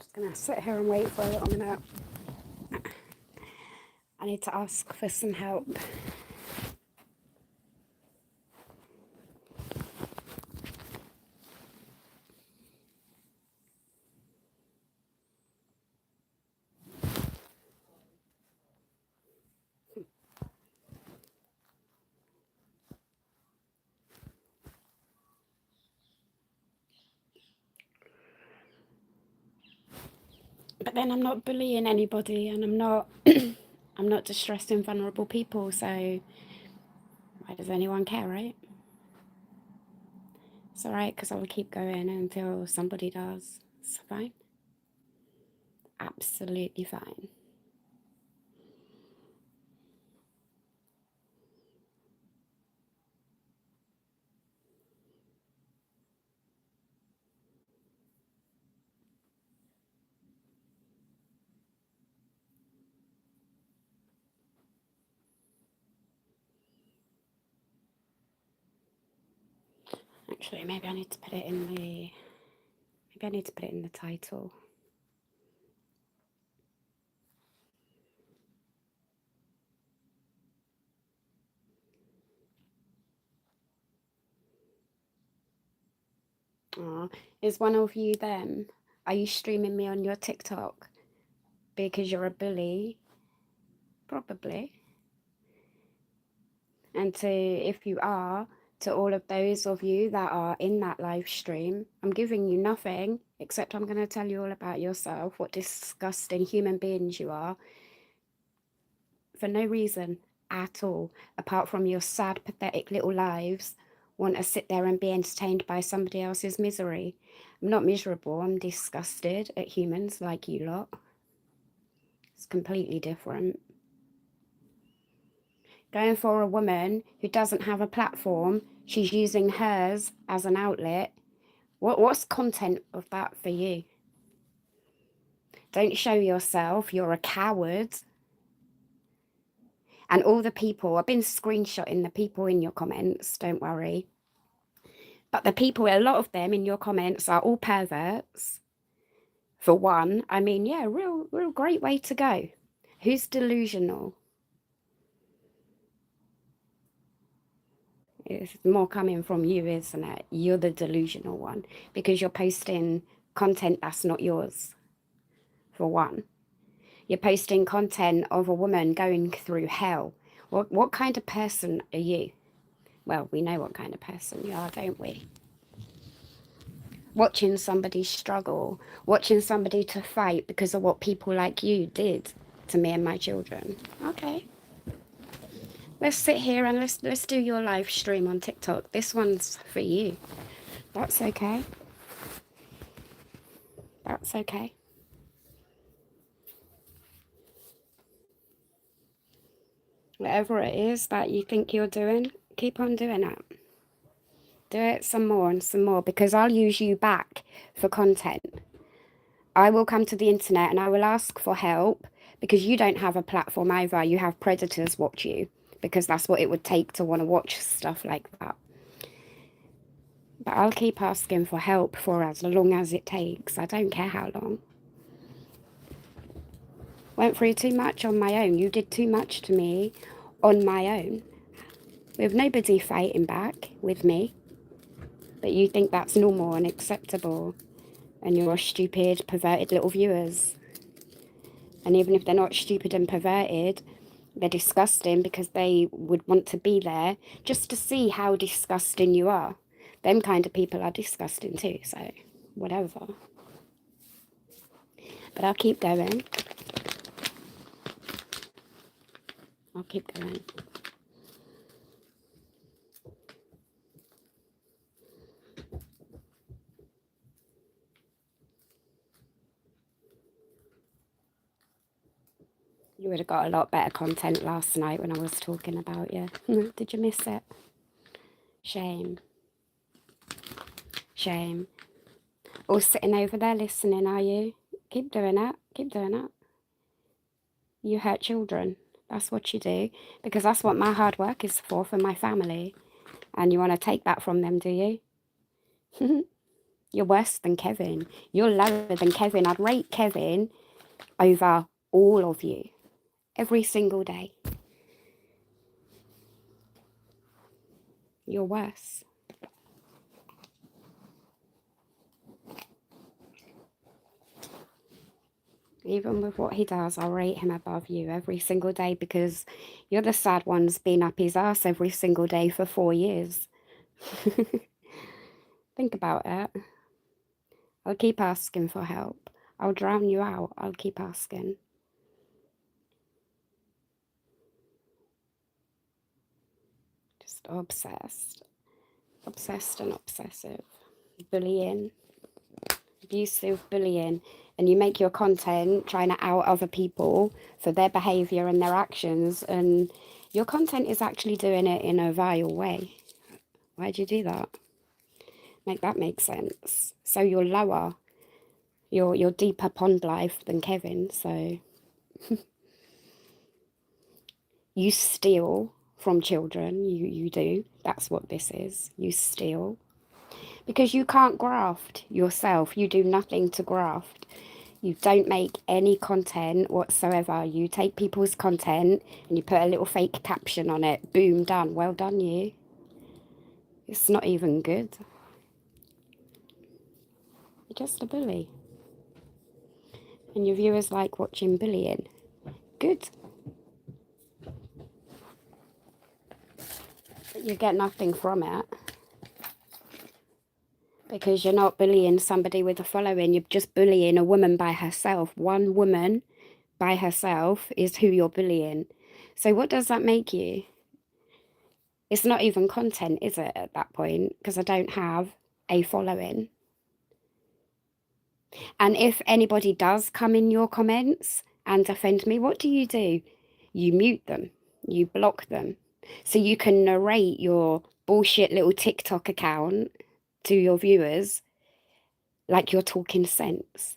just going to sit here and wait for a little minute. I need to ask for some help. But then I'm not bullying anybody, and I'm not I'm not distressing vulnerable people, so why does anyone care, right? It's alright, because I will keep going until somebody does. It's fine. Absolutely fine. Actually, maybe I need to put it in the title. Oh, is one of you them? Are you streaming me on your TikTok because you're a bully? Probably. And if you are, to all of those of you that are in that live stream, I'm giving you nothing except I'm going to tell you all about yourself, what disgusting human beings you are, for no reason at all, apart from your sad, pathetic little lives, want to sit there and be entertained by somebody else's misery. I'm not miserable, I'm disgusted at humans like you lot. It's completely different. Going for a woman who doesn't have a platform, she's using hers as an outlet. What's content of that for you? Don't show yourself, you're a coward. And all the people, I've been screenshotting the people in your comments, don't worry. But the people, a lot of them in your comments are all perverts. For one, I mean, yeah, real great way to go. Who's delusional? It's more coming from you, isn't it? You're the delusional one because you're posting content that's not yours, for one. You're posting content of a woman going through hell. What kind of person are you? Well, we know what kind of person you are, don't we? Watching somebody struggle, watching somebody to fight because of what people like you did to me and my children. Okay. Let's sit here and let's do your live stream on TikTok. This one's for you. That's okay. That's okay. Whatever it is that you think you're doing, keep on doing it. Do it some more and some more, because I'll use you back for content. I will come to the internet and I will ask for help, because you don't have a platform either. You have predators watch you, because that's what it would take to want to watch stuff like that. But I'll keep asking for help for as long as it takes. I don't care how long. Went through too much on my own. You did too much to me on my own, with nobody fighting back with me. But you think that's normal and acceptable, and you're stupid, perverted little viewers. And even if they're not stupid and perverted, they're disgusting, because they would want to be there just to see how disgusting you are. Them kind of people are disgusting too, so whatever. But I'll keep going. I'll keep going. You would have got a lot better content last night when I was talking about you. Did you miss it? Shame. Shame. All sitting over there listening, are you? Keep doing it. Keep doing it. You hurt children. That's what you do. Because that's what my hard work is for my family. And you want to take that from them, do you? You're worse than Kevin. You're lower than Kevin. I'd rate Kevin over all of you every single day. You're worse. Even with what he does, I'll rate him above you every single day because you're the sad ones being up his ass every single day for 4 years. Think about it. I'll keep asking for help. I'll drown you out. I'll keep asking. Just obsessed. Obsessed and obsessive. Bullying. Abusive bullying. And you make your content trying to out other people for their behavior and their actions, and your content is actually doing it in a vile way. Why'd you do that? Make that make sense. So you're lower. You're deeper pond life than Kevin, so you steal from children. You do. That's what this is. You steal. Because you can't graft yourself. You do nothing to graft. You don't make any content whatsoever. You take people's content and you put a little fake caption on it. Boom, done. Well done, you. It's not even good. You're just a bully. And your viewers like watching bullying. Good. But you get nothing from it. Because you're not bullying somebody with a following. You're just bullying a woman by herself. One woman by herself is who you're bullying. So what does that make you? It's not even content, is it, at that point? Because I don't have a following. And if anybody does come in your comments and offend me, what do? You mute them. You block them. So you can narrate your bullshit little TikTok account to your viewers like you're talking sense.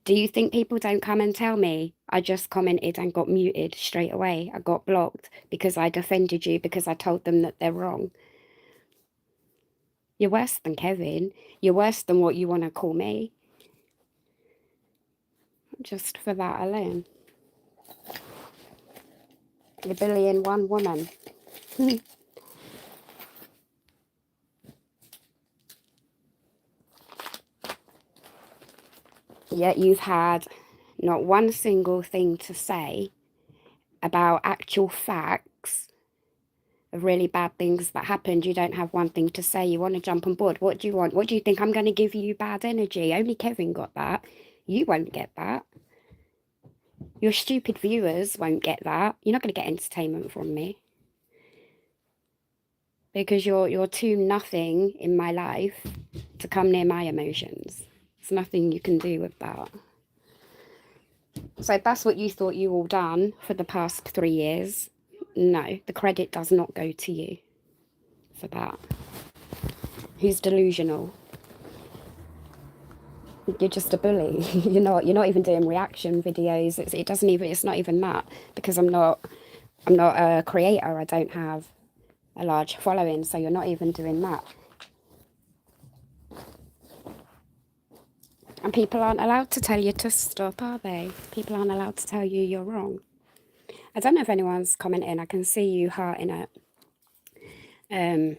Do you think people don't come and tell me I just commented and got muted straight away? I got blocked because I defended you, because I told them that they're wrong. You're worse than Kevin. You're worse than what you want to call me. Just for that alone. You're bullying one woman. Yet you've had not one single thing to say about actual facts of really bad things that happened. You don't have one thing to say. You want to jump on board. What do you want? What do you think? I'm going to give you bad energy? Only Kevin got that. You won't get that. Your stupid viewers won't get that. You're not going to get entertainment from me. Because you're too nothing in my life to come near my emotions. There's nothing you can do with that. So if that's what you thought you all done for the past 3 years, no, the credit does not go to you for that. Who's delusional? You're just a bully. You're not even doing reaction videos. It's not even that, because I'm not a creator. I don't have a large following, so you're not even doing that. And people aren't allowed to tell you to stop, are they? People aren't allowed to tell you you're wrong. I don't know if anyone's commenting. I can see you hearting it.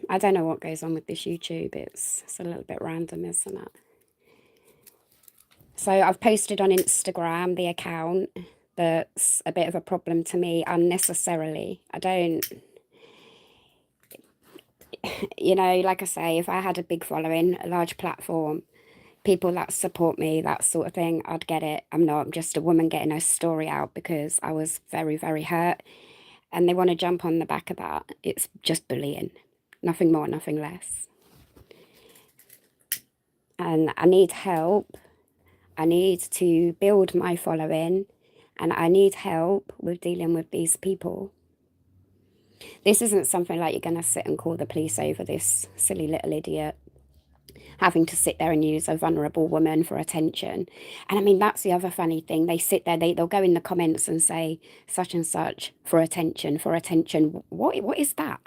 I don't know what goes on with this YouTube. It's a little bit random, isn't it? So I've posted on Instagram the account that's a bit of a problem to me unnecessarily. I don't, like I say, if I had a big following, a large platform, people that support me, that sort of thing, I'd get it. I'm just a woman getting her story out because I was very, very hurt. And they want to jump on the back of that. It's just bullying. Nothing more, nothing less. And I need help. I need to build my following. And I need help with dealing with these people. This isn't something like you're going to sit and call the police over this silly little idiot having to sit there and use a vulnerable woman for attention. And I mean, that's the other funny thing. They sit there, they'll go in the comments and say such and such for attention, for attention. What is that?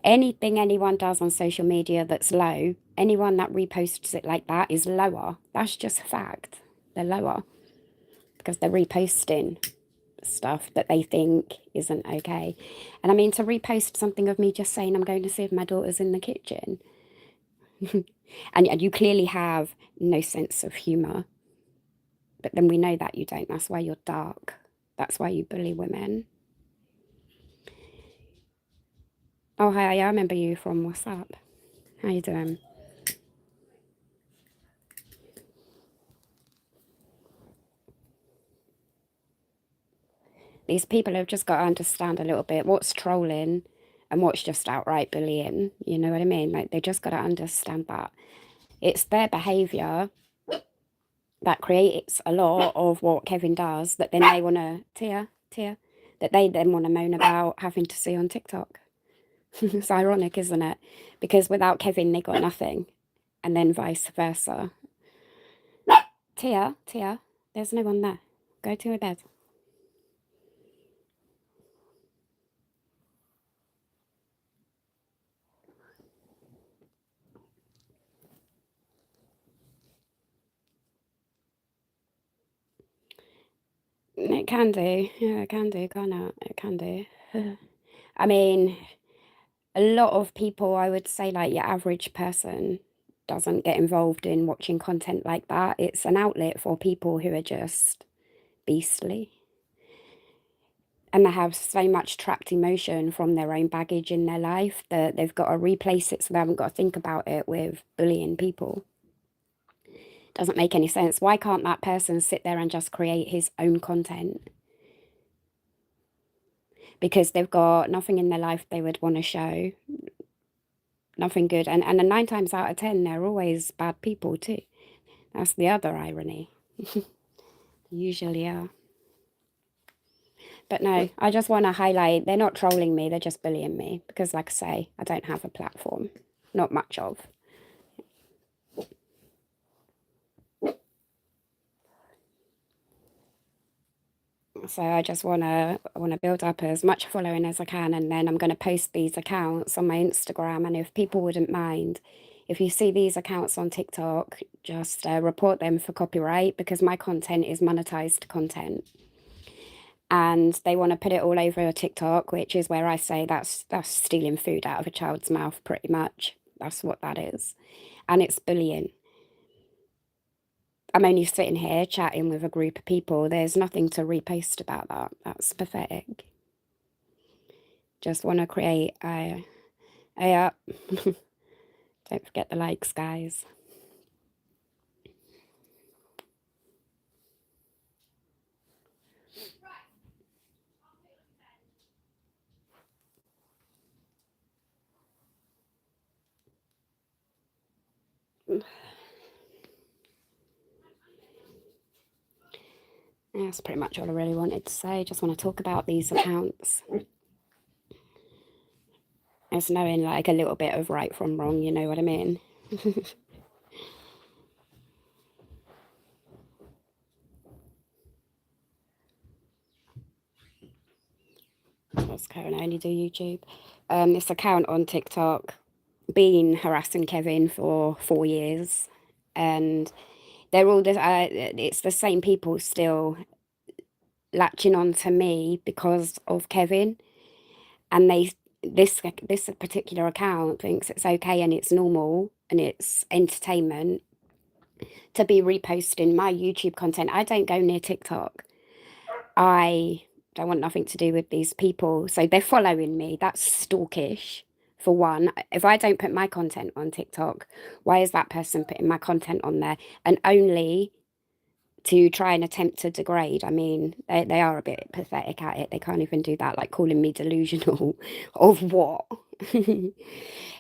Anything anyone does on social media that's low, anyone that reposts it like that is lower. That's just a fact. They're lower because they're reposting stuff that they think isn't okay. And I mean, to repost something of me just saying I'm going to see if my daughter's in the kitchen. and you clearly have no sense of humour. But then we know that you don't. That's why you're dark. That's why you bully women. Oh, hi, I remember you from WhatsApp. How you doing? These people have just got to understand a little bit what's trolling and what's just outright bullying. You know what I mean? Like, they just got to understand that. It's their behaviour that creates a lot of what Kevin does that then they want to, Tia, that they then want to moan about having to see on TikTok. It's ironic, isn't it? Because without Kevin, they got nothing. And then vice versa. Tia, there's no one there. Go to your bed. It can do. Yeah, it can do, can't it? It can do. I mean, a lot of people, I would say, like your average person, doesn't get involved in watching content like that. It's an outlet for people who are just beastly. And they have so much trapped emotion from their own baggage in their life that they've got to replace it so they haven't got to think about it with bullying people. Doesn't make any sense. Why can't that person sit there and just create his own content? Because they've got nothing in their life they would want to show. Nothing good. And 9 times out of 10, they're always bad people too. That's the other irony. Usually are. But no, I just want to highlight, they're not trolling me, they're just bullying me. Because like I say, I don't have a platform. Not much of. So I just want to build up as much following as I can, and then I'm going to post these accounts on my Instagram. And if people wouldn't mind, if you see these accounts on TikTok, just report them for copyright, because my content is monetized content. And they want to put it all over TikTok, which is where I say that's stealing food out of a child's mouth, pretty much. That's what that is. And it's bullying. I'm only sitting here chatting with a group of people. There's nothing to repost about that. That's pathetic. Just want to create a don't forget the likes, guys. That's pretty much all I really wanted to say. Just want to talk about these accounts. It's knowing like a little bit of right from wrong, you know what I mean? That's Karen, I only do YouTube. This account on TikTok been harassing Kevin for 4 years, and they're all it's the same people still latching on to me because of Kevin, and this particular account thinks it's okay and it's normal and it's entertainment to be reposting my YouTube content. I don't go near TikTok. I don't want nothing to do with these people. So they're following me. That's stalkish, for one. If I don't put my content on TikTok, why is that person putting my content on there? And only to try and attempt to degrade. I mean, they are a bit pathetic at it. They can't even do that, like calling me delusional of what?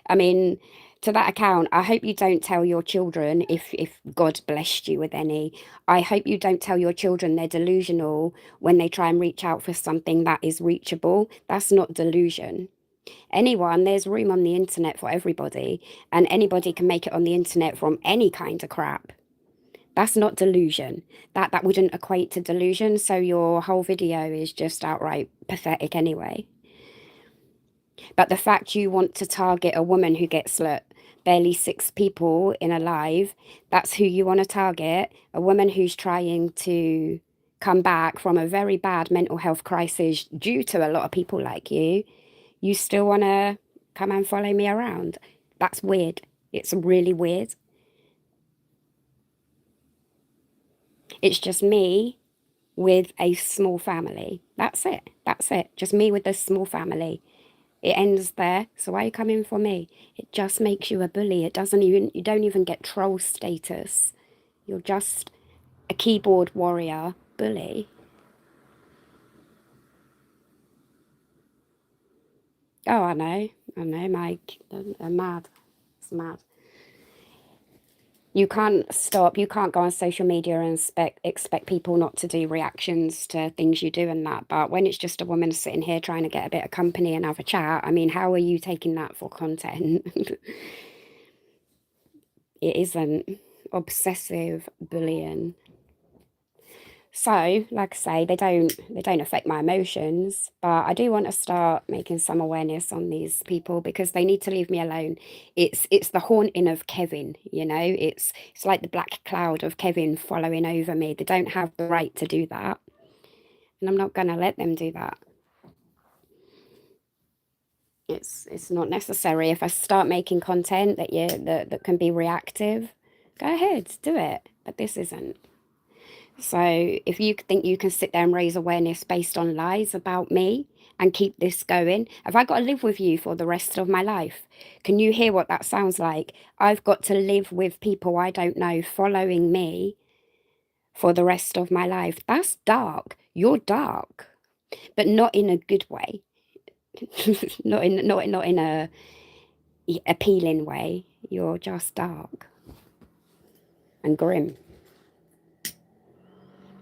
I mean, to that account, I hope you don't tell your children, if God blessed you with any, I hope you don't tell your children they're delusional when they try and reach out for something that is reachable. That's not delusion. Anyone, there's room on the internet for everybody, and anybody can make it on the internet from any kind of crap. That's not delusion. That wouldn't equate to delusion, so your whole video is just outright pathetic anyway. But the fact you want to target a woman who gets barely 6 people in a live, that's who you want to target. A woman who's trying to come back from a very bad mental health crisis due to a lot of people like you still want to come and follow me around. That's weird. It's really weird. It's just me with a small family. That's it. That's it. Just me with a small family. It ends there. So why are you coming for me? It just makes you a bully. It doesn't even, you don't even get troll status. You're just a keyboard warrior bully. Oh, I know, Mike. They're mad. It's mad. You can't stop. You can't go on social media and expect people not to do reactions to things you do and that. But when it's just a woman sitting here trying to get a bit of company and have a chat, I mean, how are you taking that for content? It isn't obsessive bullying. So, like I say, they don't affect my emotions, but I do want to start making some awareness on these people because they need to leave me alone. It's the haunting of Kevin, you know. It's like the black cloud of Kevin following over me. They don't have the right to do that, and I'm not going to let them do that. It's not necessary. If I start making content that can be reactive, go ahead, do it. But this isn't. So if you think you can sit there and raise awareness based on lies about me and keep this going, have I got to live with you for the rest of my life? Can you hear what that sounds like? I've got to live with people I don't know following me for the rest of my life. That's dark. You're dark, but not in a good way. Not in a appealing way. You're just dark and grim.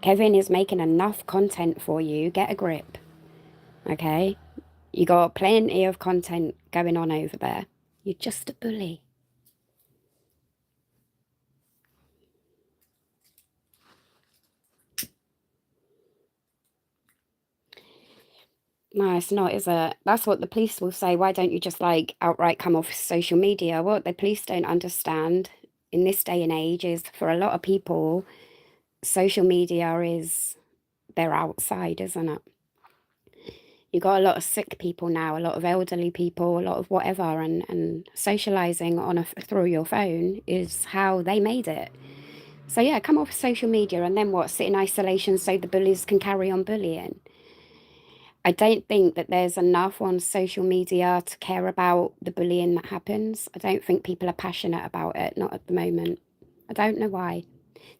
Kevin is making enough content for you. Get a grip. Okay? You got plenty of content going on over there. You're just a bully. No, it's not, is it? That's what the police will say. Why don't you just like outright come off social media? What the police don't understand in this day and age is for a lot of people, social media is their outside, isn't it? You got a lot of sick people now, a lot of elderly people, a lot of whatever, and socializing through your phone is how they made it. So yeah, come off social media and then what? Sit in isolation so the bullies can carry on bullying. I don't think that there's enough on social media to care about the bullying that happens. I don't think people are passionate about it, not at the moment. I don't know why.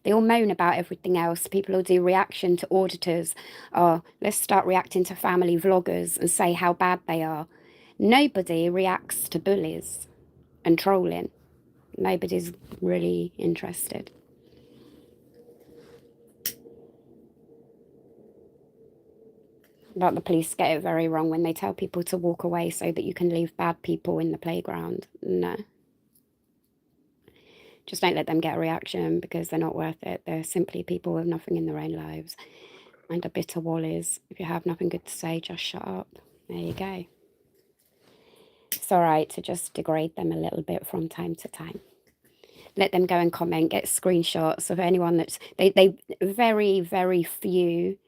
They all moan about everything else. People will do reaction to auditors. Oh, let's start reacting to family vloggers and say how bad they are. Nobody reacts to bullies and trolling. Nobody's really interested. But the police get it very wrong when they tell people to walk away so that you can leave bad people in the playground. No. Just don't let them get a reaction because they're not worth it. They're simply people with nothing in their own lives. And a bitter wall is, if you have nothing good to say, just shut up. There you go. It's all right to just degrade them a little bit from time to time. Let them go and comment, get screenshots of anyone that's, they very, very few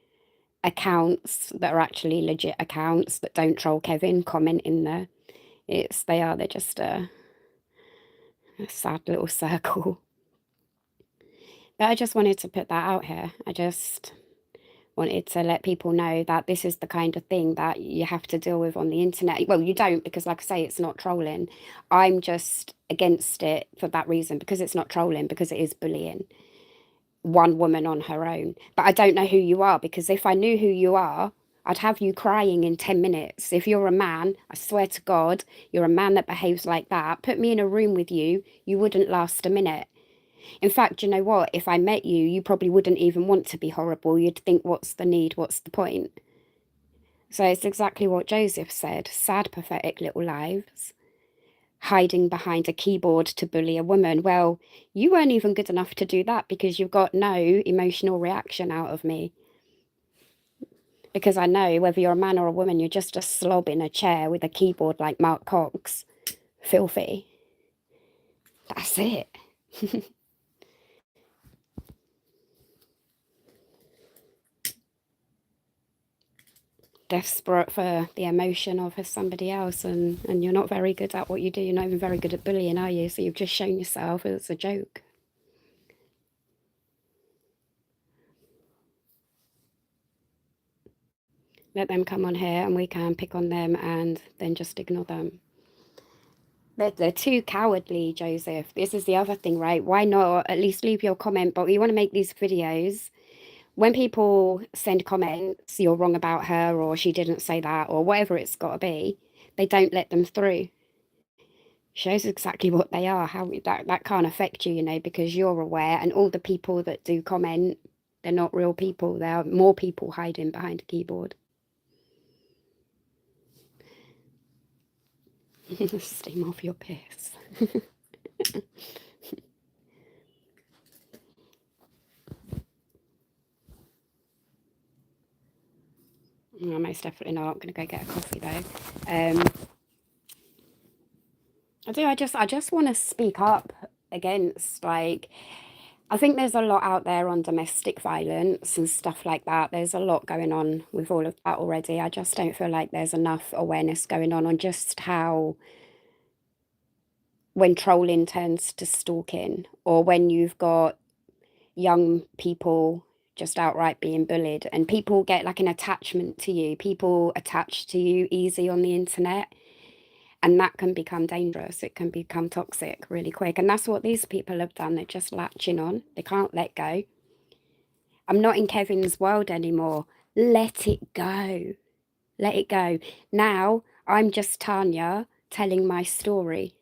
accounts that are actually legit accounts that don't troll Kevin comment in there. They're just a sad little circle. But I just wanted to put that out here. I just wanted to let people know that this is the kind of thing that you have to deal with on the internet. Well, you don't, because like I say, it's not trolling. I'm just against it for that reason, because it's not trolling, because it is bullying one woman on her own. But I don't know who you are, because if I knew who you are, I'd have you crying in 10 minutes. If you're a man, I swear to God, you're a man that behaves like that, put me in a room with you, you wouldn't last a minute. In fact, you know what? If I met you, you probably wouldn't even want to be horrible. You'd think, what's the need? What's the point? So it's exactly what Joseph said. Sad, pathetic little lives, hiding behind a keyboard to bully a woman. Well, you weren't even good enough to do that because you've got no emotional reaction out of me. Because I know whether you're a man or a woman, you're just a slob in a chair with a keyboard like Mark Cox. Filthy. That's it. Desperate for the emotion of somebody else, and you're not very good at what you do. You're not even very good at bullying, are you? So you've just shown yourself as a joke. Let them come on here and we can pick on them and then just ignore them. They're too cowardly, Joseph. This is the other thing, right? Why not at least leave your comment? But we want to make these videos. When people send comments, you're wrong about her, or she didn't say that, or whatever it's got to be, they don't let them through. Shows exactly what they are. How that can't affect you, you know, because you're aware, and all the people that do comment, they're not real people. There are more people hiding behind a keyboard. Steam off your piss. No, most definitely not. I'm gonna go get a coffee though. I just want to speak up against, like, I think there's a lot out there on domestic violence and stuff like that. There's a lot going on with all of that already. I just don't feel like there's enough awareness going on just how when trolling turns to stalking, or when you've got young people just outright being bullied and people get like an attachment to you, people attach to you easy on the internet, and that can become dangerous. It can become toxic really quick, and that's what these people have done. They're just latching on. They can't let go. I'm not in Kevin's world anymore. Let it go. Let it go. Now I'm just Tanya telling my story.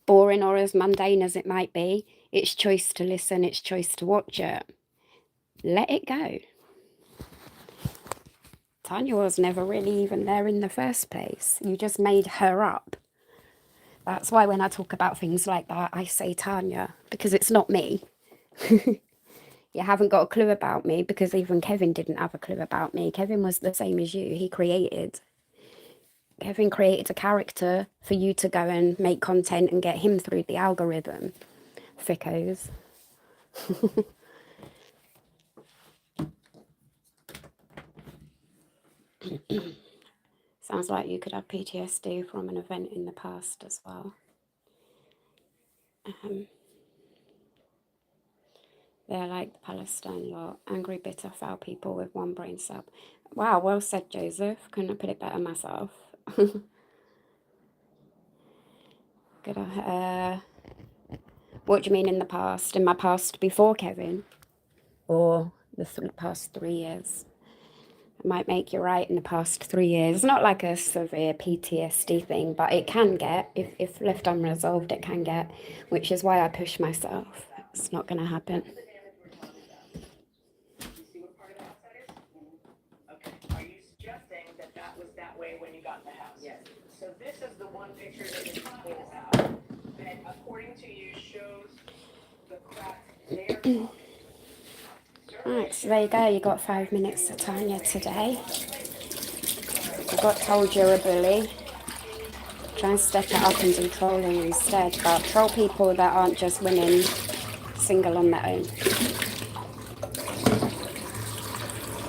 Boring or as mundane as it might be, it's choice to listen, it's choice to watch it. Let it go. Tanya was never really even there in the first place. You just made her up. That's why when I talk about things like that, I say Tanya, because it's not me. You haven't got a clue about me, because even Kevin didn't have a clue about me. Kevin was the same as you. Kevin created a character for you to go and make content and get him through the algorithm. Fickos. Sounds like you could have PTSD from an event in the past as well. They're like the Palestine lot. Angry, bitter, foul people with one brain cell. Wow, well said, Joseph. Couldn't have put it better myself. Good. What do you mean in the past? In my past before Kevin? Or the past 3 years? It might make you right in the past 3 years. It's not like a severe PTSD thing, but it can get, if left unresolved, it can get, which is why I push myself. It's not going to happen. Okay. Are you suggesting that that was that way when you got in the house? Yes. So this is the one picture that you're talking about that, according to you, shows the crack there. Right, so there you go. You got 5 minutes to Tanya today. You got told you're a bully. Try and step it up and do trolling instead, but troll people that aren't just women single on their own.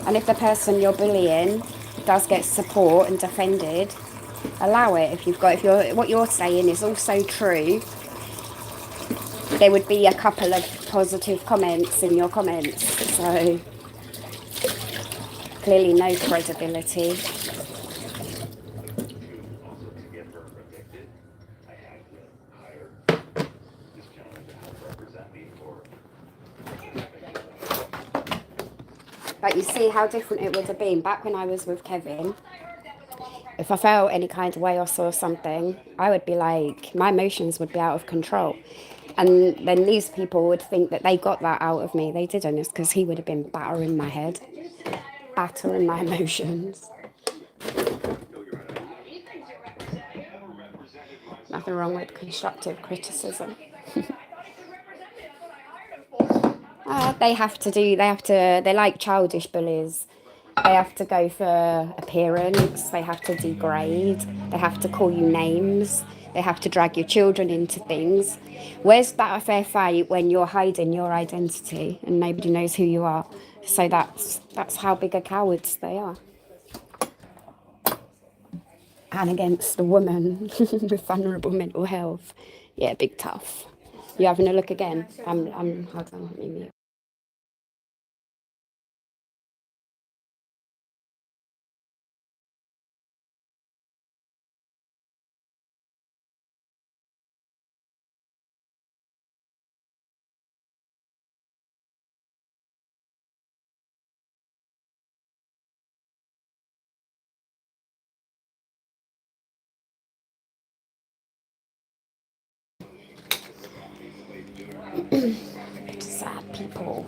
And if the person you're bullying does get support and defended, allow it. If what you're saying is also true, there would be a couple of positive comments in your comments. So clearly no credibility. But you see how different it would have been back when I was with Kevin. If I felt any kind of way or saw something, I would be like, my emotions would be out of control. And then these people would think that they got that out of me. They didn't. It's because he would have been battering my head, battering my emotions. Nothing wrong with constructive criticism. They're like childish bullies. They have to go for appearance, they have to degrade, they have to call you names, they have to drag your children into things. Where's that a fair fight when you're hiding your identity and nobody knows who you are? So that's how big a cowards they are. And against a woman with vulnerable mental health, yeah, big tough. You having a look again? I'm hold on, let me mute. Sad people.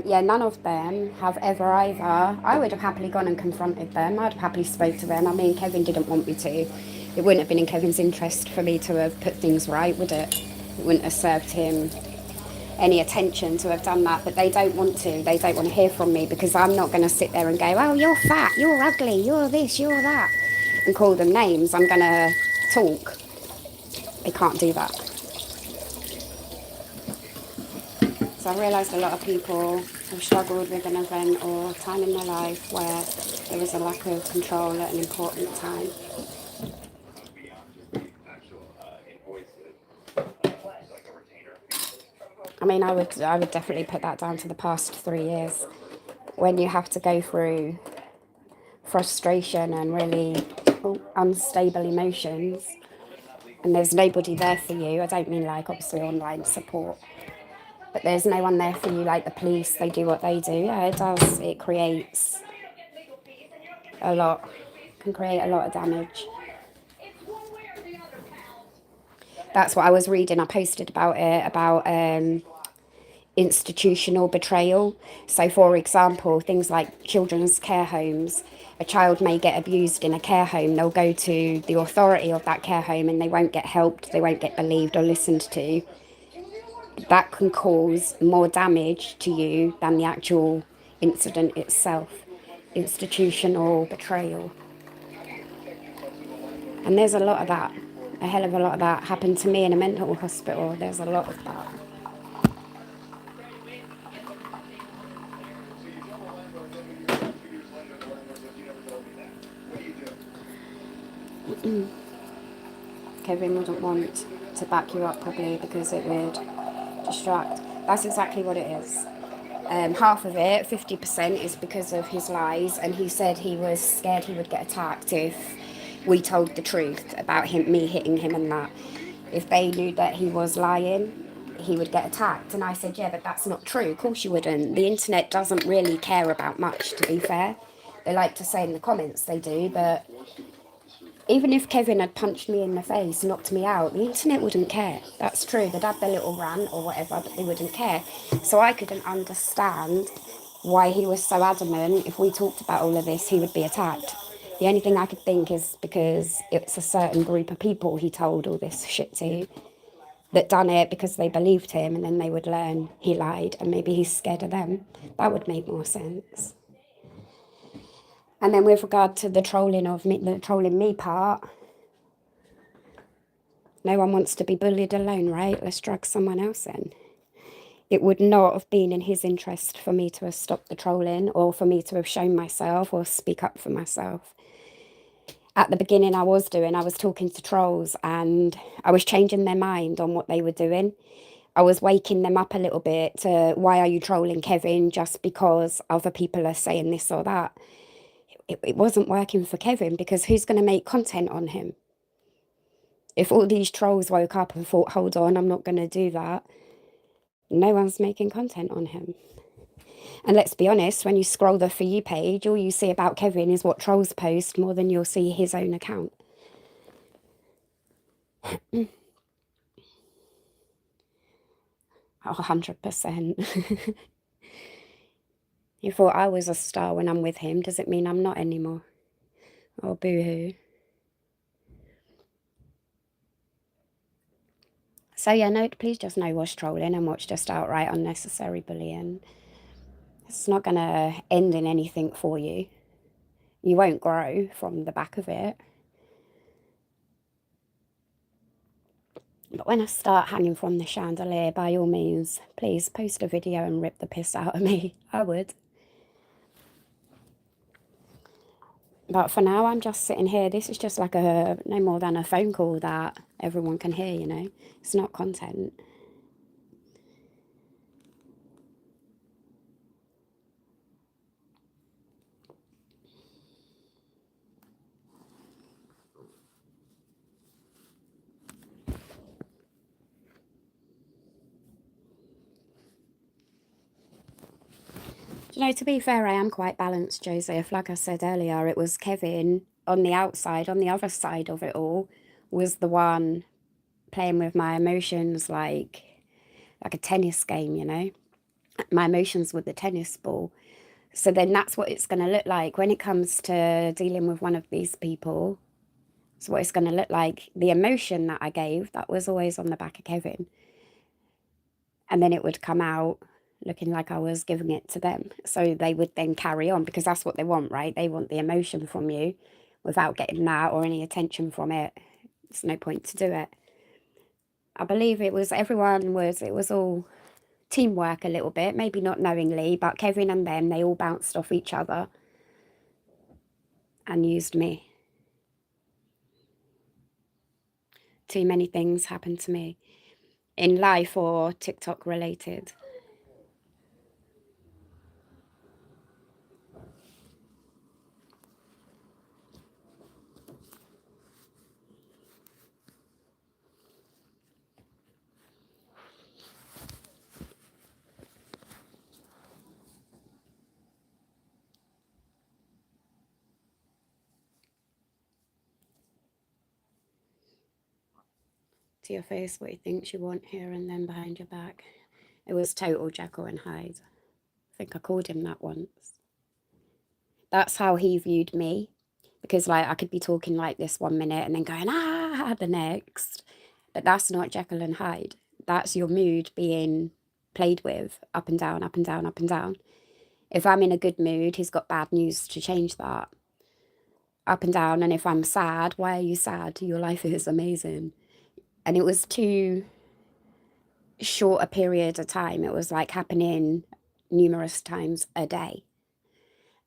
Yeah, none of them have ever either. I would have happily gone and confronted them. I'd have happily spoke to them. I mean, Kevin didn't want me to. It wouldn't have been in Kevin's interest for me to have put things right, would it? It wouldn't have served him any attention to have done that, but they don't want to. They don't want to hear from me because I'm not going to sit there and go, oh, you're fat, you're ugly, you're this, you're that, and call them names. I'm going to talk. They can't do that. So I realised a lot of people have struggled with an event or time in their life where there was a lack of control at an important time. I mean, I would definitely put that down to the past 3 years when you have to go through frustration and really unstable emotions and there's nobody there for you. I don't mean like obviously online support, but there's no one there for you, like the police. They do what they do. Yeah, it does. It creates a lot, can create a lot of damage. That's what I was reading. I posted about it, about institutional betrayal. So, for example, things like children's care homes. A child may get abused in a care home. They'll go to the authority of that care home and they won't get helped, they won't get believed or listened to. That can cause more damage to you than the actual incident itself. Institutional betrayal. And there's a lot of that. A hell of a lot of that happened to me in a mental hospital. There's a lot of that. Kevin wouldn't want to back you up probably because it would distract. That's exactly what it is. Half of it, 50%, is because of his lies, and he said he was scared he would get attacked if we told the truth about me hitting him and that. If they knew that he was lying, he would get attacked. And I said, yeah, but that's not true. Of course you wouldn't. The internet doesn't really care about much, to be fair. They like to say in the comments they do, but even if Kevin had punched me in the face, knocked me out, the internet wouldn't care. That's true. They'd have their little rant or whatever, but they wouldn't care. So I couldn't understand why he was so adamant if we talked about all of this, he would be attacked. The only thing I could think is because it's a certain group of people he told all this shit to that done it because they believed him, and then they would learn he lied and maybe he's scared of them. That would make more sense. And then with regard to the trolling of me, the trolling me part, no one wants to be bullied alone, right? Let's drag someone else in. It would not have been in his interest for me to have stopped the trolling or for me to have shown myself or speak up for myself. At the beginning, I was talking to trolls and I was changing their mind on what they were doing. I was waking them up a little bit to, why are you trolling Kevin just because other people are saying this or that? It wasn't working for Kevin because who's going to make content on him? If all these trolls woke up and thought, hold on, I'm not going to do that, no one's making content on him. And let's be honest, when you scroll the For You page, all you see about Kevin is what trolls post more than you'll see his own account. 100%. You thought I was a star when I'm with him. Does it mean I'm not anymore? Oh, boo-hoo. So yeah, no, please just know what's trolling and what's just outright unnecessary bullying. It's not going to end in anything for you. You won't grow from the back of it. But when I start hanging from the chandelier, by all means, please post a video and rip the piss out of me. I would. But for now, I'm just sitting here. This is just like no more than a phone call that everyone can hear, you know. It's not content. You know, to be fair, I am quite balanced, Joseph. Like I said earlier, it was Kevin on the outside, on the other side of it all, was the one playing with my emotions like a tennis game, you know. My emotions with the tennis ball. So then that's what it's going to look like when it comes to dealing with one of these people. So what it's going to look like, the emotion that I gave, that was always on the back of Kevin. And then it would come out looking like I was giving it to them. So they would then carry on because that's what they want, right? They want the emotion from you without getting that or any attention from it. There's no point to do it. I believe it was all teamwork a little bit, maybe not knowingly, but Kevin and them, they all bounced off each other and used me. Too many things happened to me in life or TikTok related. To your face what he thinks you want here and then behind your back. It was total Jekyll and Hyde. I think I called him that once. That's how he viewed me. Because like I could be talking like this 1 minute and then going, the next. But that's not Jekyll and Hyde. That's your mood being played with up and down, up and down, up and down. If I'm in a good mood, he's got bad news to change that. Up and down. And if I'm sad, why are you sad? Your life is amazing. And it was too short a period of time. It was like happening numerous times a day.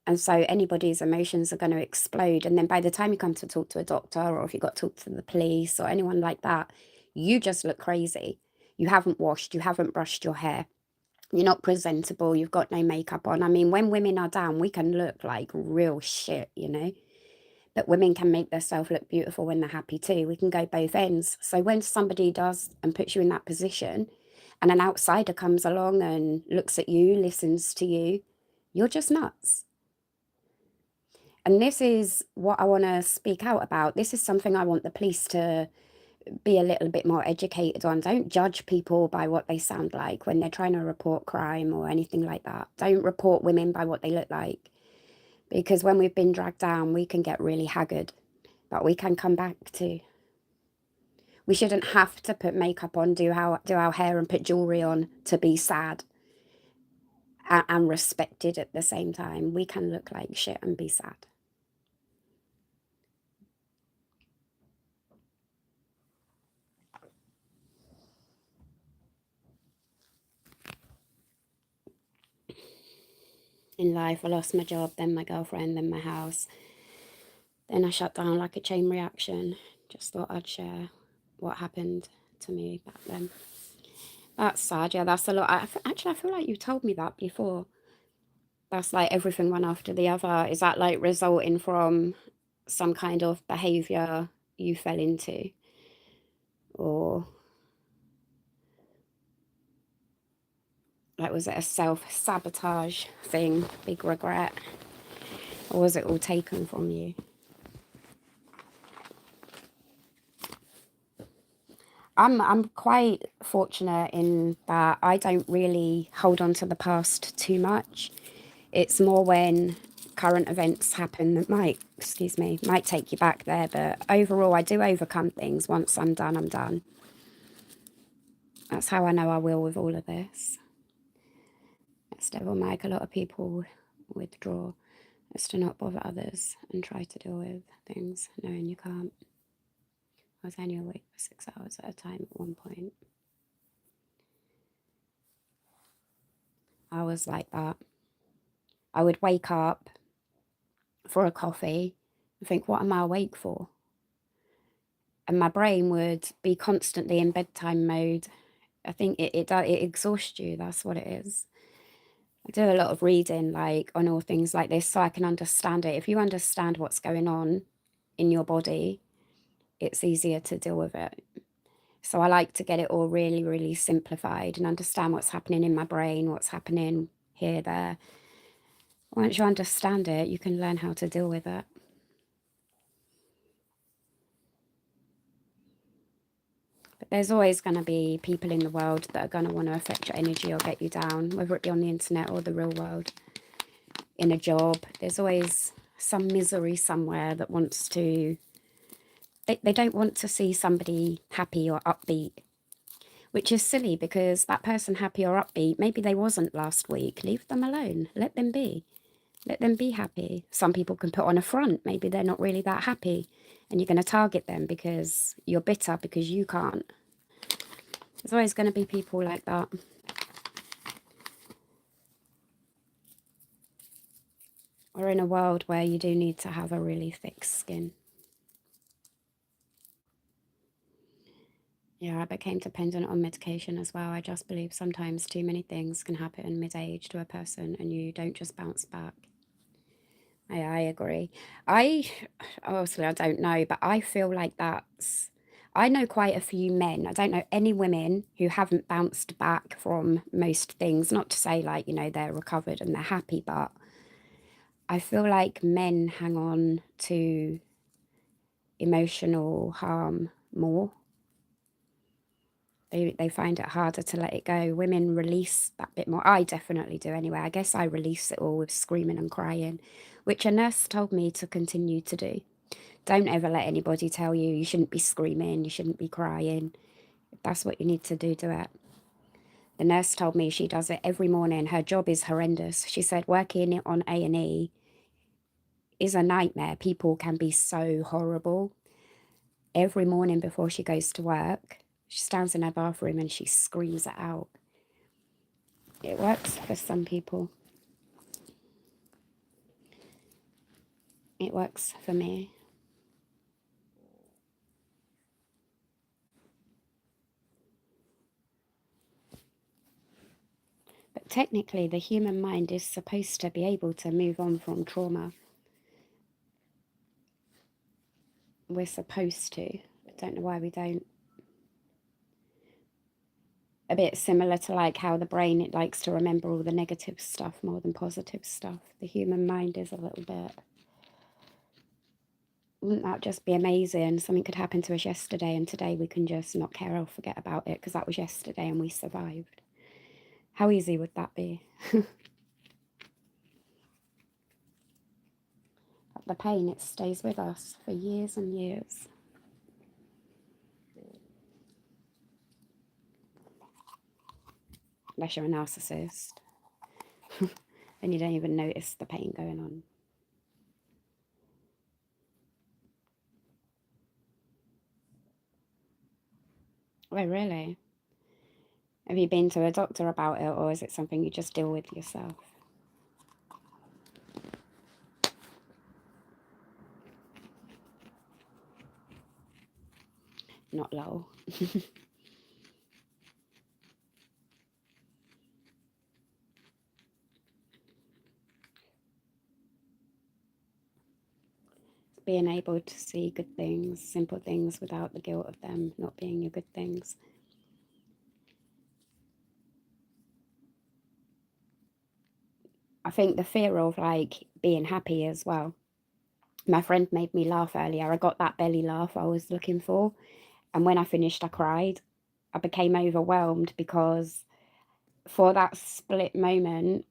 And so anybody's emotions are going to explode. And then by the time you come to talk to a doctor or if you got to talk to the police or anyone like that, you just look crazy. You haven't washed, you haven't brushed your hair. You're not presentable, you've got no makeup on. I mean, when women are down, we can look like real shit, you know? But women can make themselves look beautiful when they're happy too. We can go both ends. So when somebody does and puts you in that position and an outsider comes along and looks at you, listens to you, you're just nuts. And this is what I want to speak out about. This is something I want the police to be a little bit more educated on. Don't judge people by what they sound like when they're trying to report crime or anything like that. Don't report women by what they look like. Because when we've been dragged down, we can get really haggard. But we can come back to. We shouldn't have to put makeup on, do our hair and put jewelry on to be sad and respected at the same time. We can look like shit and be sad. In life, I lost my job, then my girlfriend, then my house. Then I shut down like a chain reaction. Just thought I'd share what happened to me back then. That's sad. Yeah, that's a lot. Actually, I feel like you told me that before. That's like everything one after the other. Is that like resulting from some kind of behavior you fell into? Or like, was it a self-sabotage thing, big regret? Or was it all taken from you? I'm quite fortunate in that I don't really hold on to the past too much. It's more when current events happen that might take you back there. But overall, I do overcome things. Once I'm done, I'm done. That's how I know I will with all of this. That's Devil Mike. A lot of people withdraw. Is to not bother others and try to deal with things knowing you can't. I was only awake for 6 hours at a time at one point. I was like that. I would wake up for a coffee and think, what am I awake for? And my brain would be constantly in bedtime mode. I think it exhausts you. That's what it is. I do a lot of reading, like on all things like this, so I can understand it. If you understand what's going on in your body, it's easier to deal with it. So I like to get it all really, really simplified and understand what's happening in my brain, what's happening here, there. Once you understand it, you can learn how to deal with it. But there's always going to be people in the world that are going to want to affect your energy or get you down, whether it be on the internet or the real world. In a job, there's always some misery somewhere that wants to... They don't want to see somebody happy or upbeat, which is silly because that person happy or upbeat, maybe they wasn't last week. Leave them alone. Let them be. Let them be happy. Some people can put on a front. Maybe they're not really that happy and you're going to target them because you're bitter because you can't. There's always going to be people like that. We're in a world where you do need to have a really thick skin. Yeah, I became dependent on medication as well. I just believe sometimes too many things can happen in mid-age to a person and you don't just bounce back. I agree. Obviously I don't know, but I feel like I know quite a few men. I don't know any women who haven't bounced back from most things. Not to say like, they're recovered and they're happy, but I feel like men hang on to emotional harm more. They find it harder to let it go. Women release that bit more. I definitely do anyway. I guess I release it all with screaming and crying, which a nurse told me to continue to do. Don't ever let anybody tell you you shouldn't be screaming, you shouldn't be crying. If that's what you need to do, do it. The nurse told me she does it every morning. Her job is horrendous. She said working on A&E is a nightmare. People can be so horrible. Every morning before she goes to work, she stands in her bathroom and she screams it out. It works for some people. It works for me. But technically, the human mind is supposed to be able to move on from trauma. We're supposed to. I don't know why we don't. A bit similar to like how the brain, it likes to remember all the negative stuff more than positive stuff. The human mind is a little bit... Wouldn't that just be amazing? Something could happen to us yesterday and today we can just not care or forget about it because that was yesterday and we survived. How easy would that be? But the pain, it stays with us for years and years. Unless you're a narcissist. Then you don't even notice the pain going on. Oh, really? Have you been to a doctor about it, or is it something you just deal with yourself? Not lol. Being able to see good things, simple things, without the guilt of them not being your good things. I think the fear of like being happy as well. My friend made me laugh earlier. I got that belly laugh I was looking for. And when I finished, I cried. I became overwhelmed because for that split moment,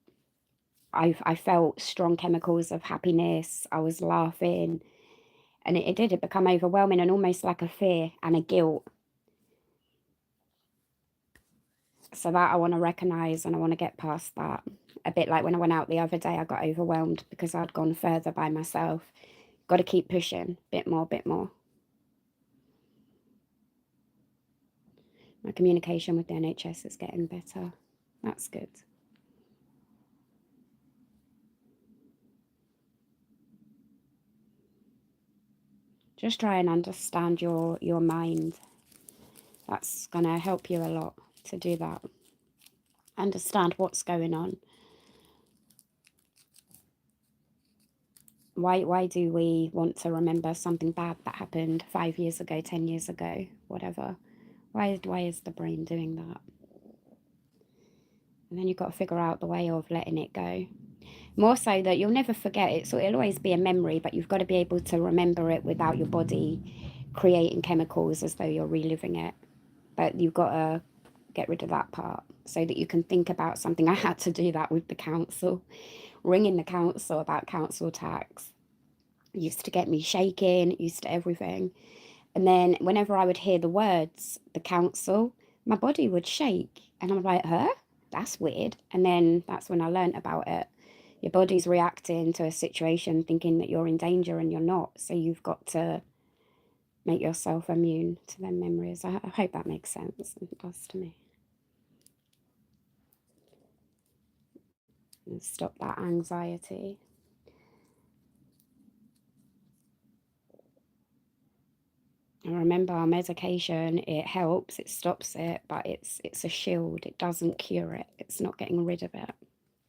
I felt strong chemicals of happiness. I was laughing. And it did, it become overwhelming and almost like a fear and a guilt. So that I want to recognize and I want to get past that. A bit like when I went out the other day, I got overwhelmed because I'd gone further by myself. Got to keep pushing, bit more, bit more. My communication with the NHS is getting better. That's good. Just try and understand your mind. That's going to help you a lot to do that. Understand what's going on. Why do we want to remember something bad that happened 5 years ago, 10 years ago, whatever? Why is the brain doing that? And then you've got to figure out the way of letting it go. More so that you'll never forget it. So it'll always be a memory, but you've got to be able to remember it without your body creating chemicals as though you're reliving it. But you've got to get rid of that part so that you can think about something. I had to do that with the council, ringing the council about council tax. It used to get me shaking, it used to everything. And then whenever I would hear the words, the council, my body would shake. And I'm like, huh? That's weird. And then that's when I learned about it. Your body's reacting to a situation thinking that you're in danger and you're not. So you've got to make yourself immune to them memories. I hope that makes sense. It does to me. And stop that anxiety. And remember, our medication, it helps, it stops it, but it's a shield. It doesn't cure it. It's not getting rid of it.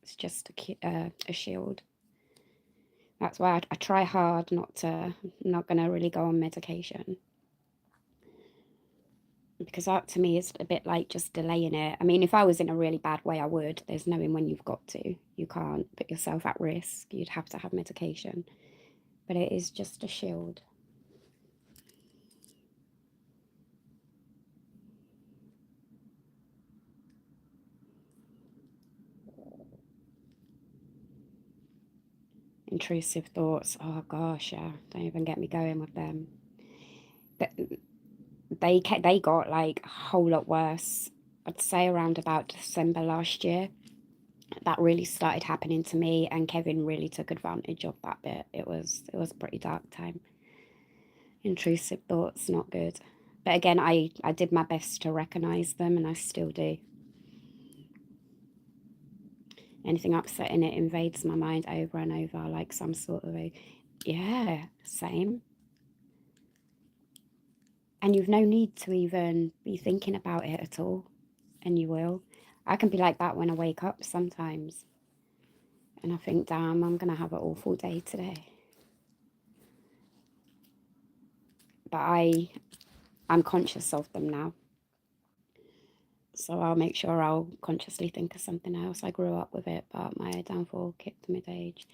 It's just a shield. That's why I try hard not going to really go on medication. Because that to me is a bit like just delaying it. I mean, if I was in a really bad way, I would. There's knowing when you've got to. You can't put yourself at risk. You'd have to have medication. But it is just a shield. Intrusive thoughts. Oh gosh, yeah. Don't even get me going with them. But they got like a whole lot worse. I'd say around about December last year. That really started happening to me, and Kevin really took advantage of that bit. It was a pretty dark time. Intrusive thoughts, not good. But again, I did my best to recognize them, and I still do. Anything upsetting, it invades my mind over and over, like some sort of yeah, same. And you've no need to even be thinking about it at all, and you will. I can be like that when I wake up sometimes, and I think, damn, I'm gonna have an awful day today. But I'm conscious of them now. So I'll make sure I'll consciously think of something else. I grew up with it, but my downfall kicked mid-age,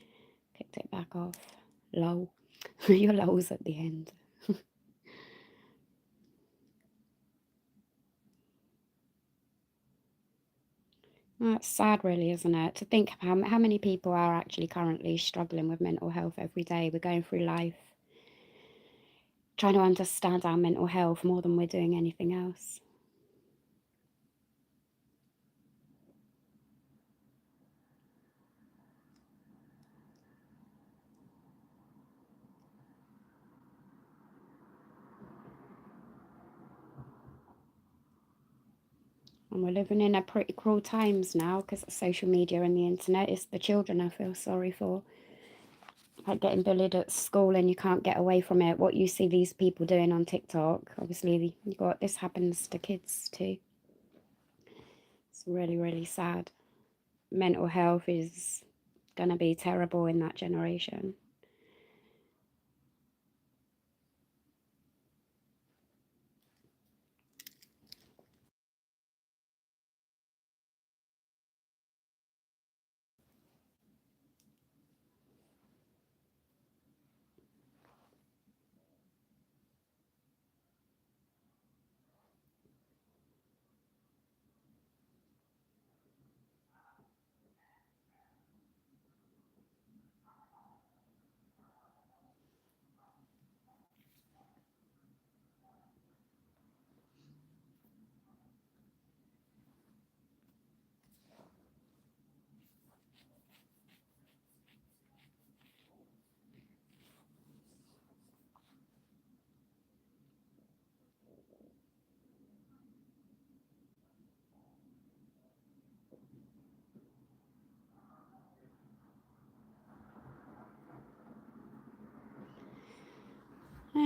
kicked it back off. Low. Your low's at the end. That's sad, really, isn't it? To think of how many people are actually currently struggling with mental health every day. We're going through life trying to understand our mental health more than we're doing anything else. And we're living in a pretty cruel times now because of social media and the internet. It's the children I feel sorry for. Like getting bullied at school and you can't get away from it. What you see these people doing on TikTok, obviously you got this happens to kids too. It's really, really sad. Mental health is going to be terrible in that generation.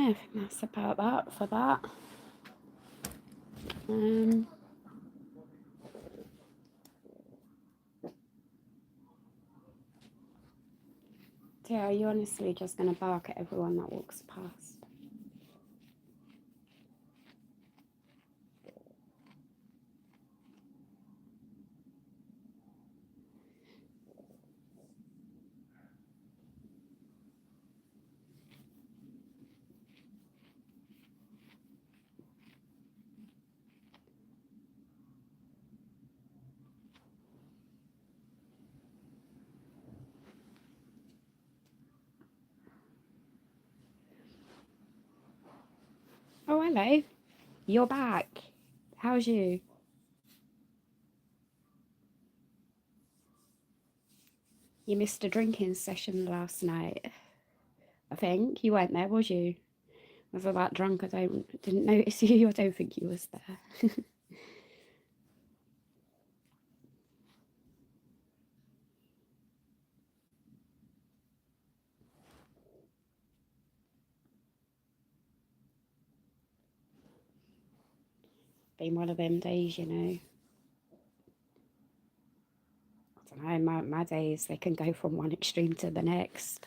yeah, I think that's about that for that. So yeah, are you honestly just going to bark at everyone that walks past? Oh, hello. You're back. How's you? You missed a drinking session last night. I think you weren't there, was you? I was that drunk. Didn't notice you. I don't think you was there. Been one of them days, you know. I don't know. My days, they can go from one extreme to the next.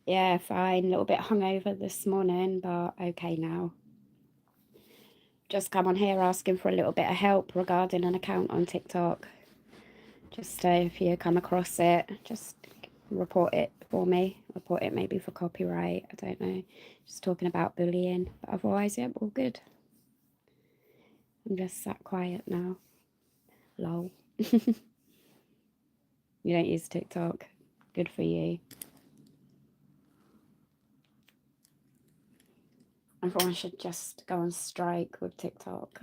Yeah, fine. A little bit hungover this morning, but okay now. Just come on here asking for a little bit of help regarding an account on TikTok. Just if you come across it, just report it for me. Report it maybe for copyright. I don't know. Just talking about bullying. But otherwise, yeah, all good. I'm just sat quiet now. Lol. You don't use TikTok. Good for you. Everyone should just go on strike with TikTok.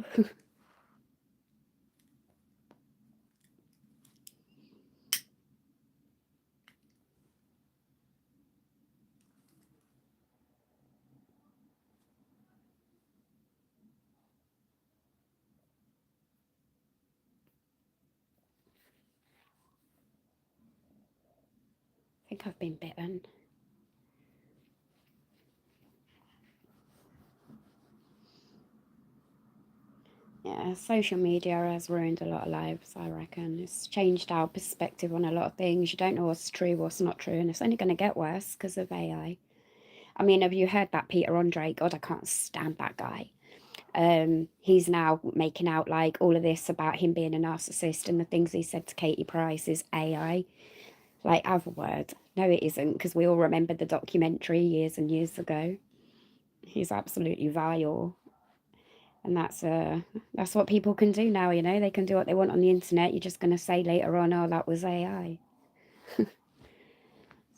I think I've been bitten. Yeah, social media has ruined a lot of lives, I reckon. It's changed our perspective on a lot of things. You don't know what's true, what's not true, and it's only going to get worse because of AI. I mean, have you heard that Peter Andre? God, I can't stand that guy. He's now making out like all of this about him being a narcissist, and the things he said to Katie Price is AI. Like, have a word. No, it isn't, because we all remember the documentary years and years ago. He's absolutely vile. And that's what people can do now, you know. They can do what they want on the internet. You're just going to say later on, oh, that was AI. It's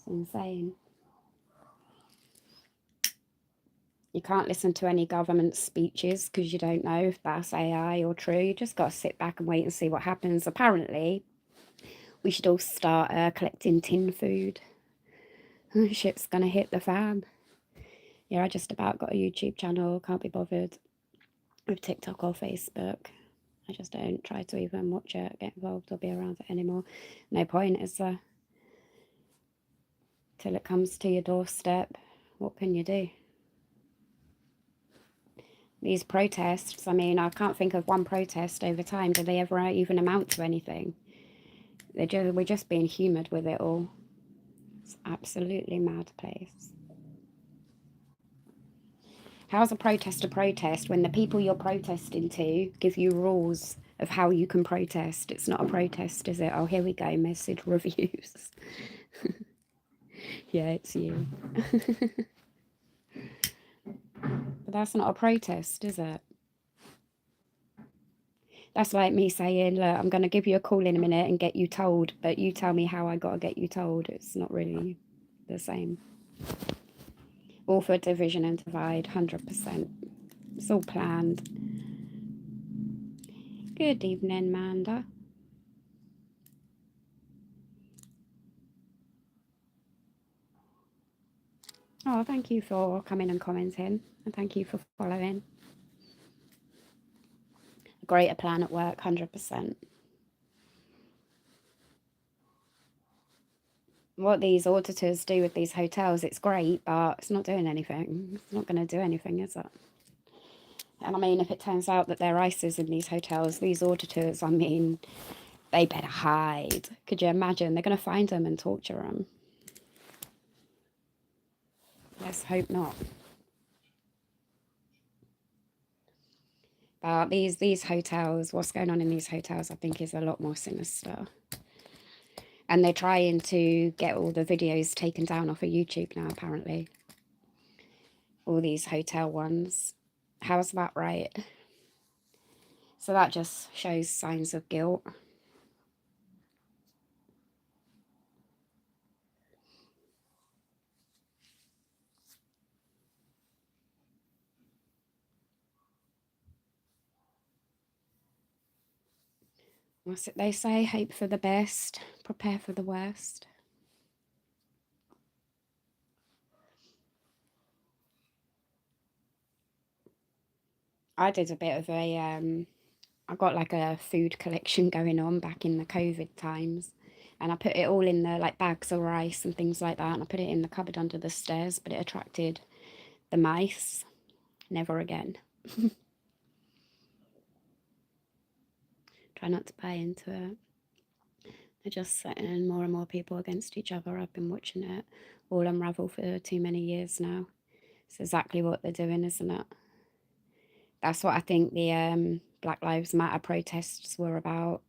insane. You can't listen to any government speeches because you don't know if that's AI or true. You just got to sit back and wait and see what happens. Apparently, we should all start collecting tin food. Shit's going to hit the fan. Yeah, I just about got a YouTube channel. Can't be bothered with TikTok or Facebook. I just don't try to even watch it, get involved, or be around it anymore. No point, is there? Till it comes to your doorstep, what can you do? These protests, I mean, I can't think of one protest over time. Do they ever even amount to anything? We're just being humoured with it all. It's absolutely mad place. How's a protest when the people you're protesting to give you rules of how you can protest? It's not a protest, is it? Oh, here we go, message reviews. Yeah, it's you. But that's not a protest, is it? That's like me saying, look, I'm going to give you a call in a minute and get you told, but you tell me how I got to get you told. It's not really the same. All for division and divide, 100%. It's all planned. Good evening, Manda. Oh, thank you for coming and commenting, and thank you for following. Greater plan at work, 100%. What these auditors do with these hotels, it's great, but it's not doing anything. It's not going to do anything, is it? And I mean, if it turns out that there are ISIS in these hotels, these auditors, I mean, they better hide. Could you imagine? They're going to find them and torture them. Let's hope not. But these hotels, what's going on in these hotels, I think is a lot more sinister. And they're trying to get all the videos taken down off of YouTube now, apparently. All these hotel ones. How's that right? So that just shows signs of guilt. What's it they say? Hope for the best, prepare for the worst. I did a bit of a I got like a food collection going on back in the COVID times, and I put it all in the like bags of rice and things like that, and I put it in the cupboard under the stairs, but it attracted the mice. Never again. Try not to buy into it. They're just setting more and more people against each other. I've been watching it all unravel for too many years now. It's exactly what they're doing, isn't it? That's what I think the Black Lives Matter protests were about.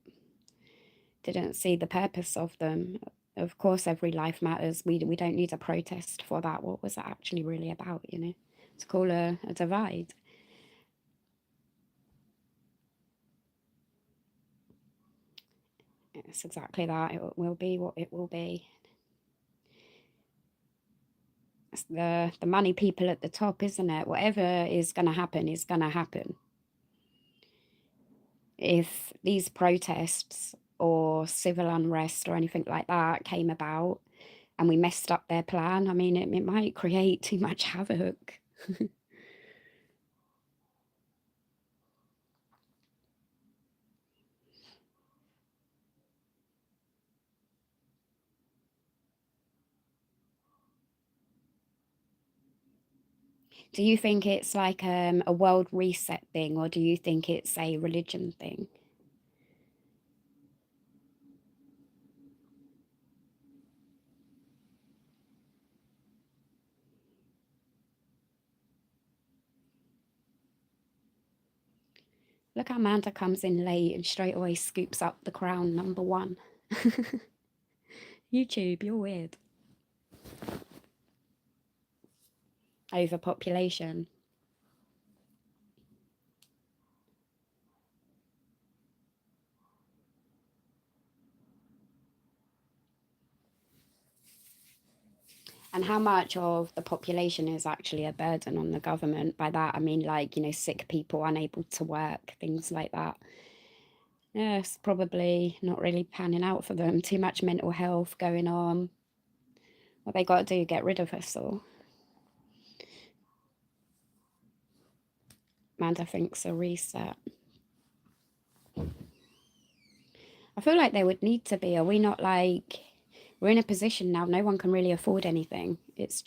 Didn't see the purpose of them. Of course, every life matters. We don't need a protest for that. What was it actually really about, you know? To call a divide. It's exactly that. It will be what it will be. It's the money people at the top, isn't it? Whatever is going to happen is going to happen. If these protests or civil unrest or anything like that came about and we messed up their plan, I mean, it might create too much havoc. Do you think it's like a world reset thing, or do you think it's a religion thing? Look how Amanda comes in late and straight away scoops up the crown #1. YouTube, you're weird. Overpopulation. And how much of the population is actually a burden on the government? By that, I mean, like, you know, sick people unable to work, things like that. Yeah, it's probably not really panning out for them. Too much mental health going on. What they got to do, get rid of us all. Amanda thinks a reset. I feel like there would need to be. Are we not like, we're in a position now, no one can really afford anything. It's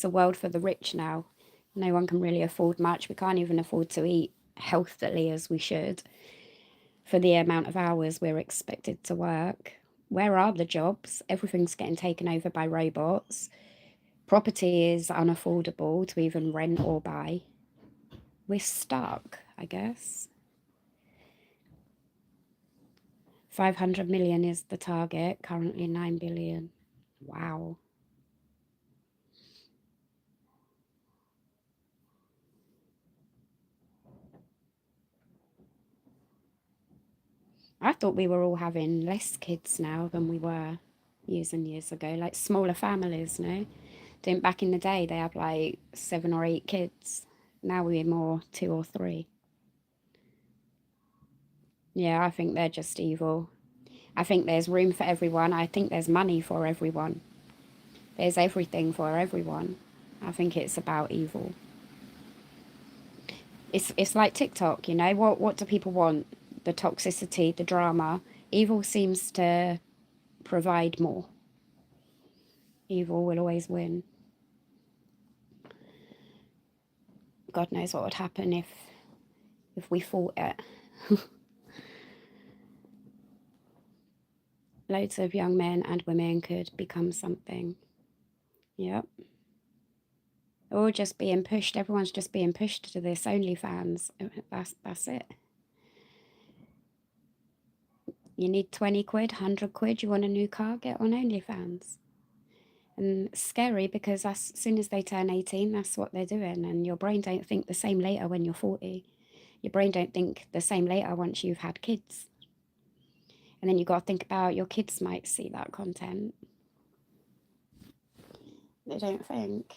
a world for the rich now. No one can really afford much. We can't even afford to eat healthily as we should for the amount of hours we're expected to work. Where are the jobs? Everything's getting taken over by robots. Property is unaffordable to even rent or buy. We're stuck, I guess. 500 million is the target, currently 9 billion. Wow. I thought we were all having less kids now than we were years and years ago, like smaller families, no? Didn't back in the day they had like 7 or 8 kids. Now we're more 2 or 3. Yeah, I think they're just evil. I think there's room for everyone. I think there's money for everyone. There's everything for everyone. I think it's about evil. It's like TikTok, you know. What do people want? The toxicity, the drama. Evil seems to provide more. Evil will always win. God knows what would happen if we fought it. Loads of young men and women could become something. Yep. Or just being pushed. Everyone's just being pushed to this OnlyFans. That's it. You need 20 quid, 100 quid, you want a new car, get on OnlyFans. And it's scary because as soon as they turn 18, that's what they're doing. And your brain don't think the same later when you're 40. Your brain don't think the same later once you've had kids. And then you got to think about your kids might see that content. They don't think.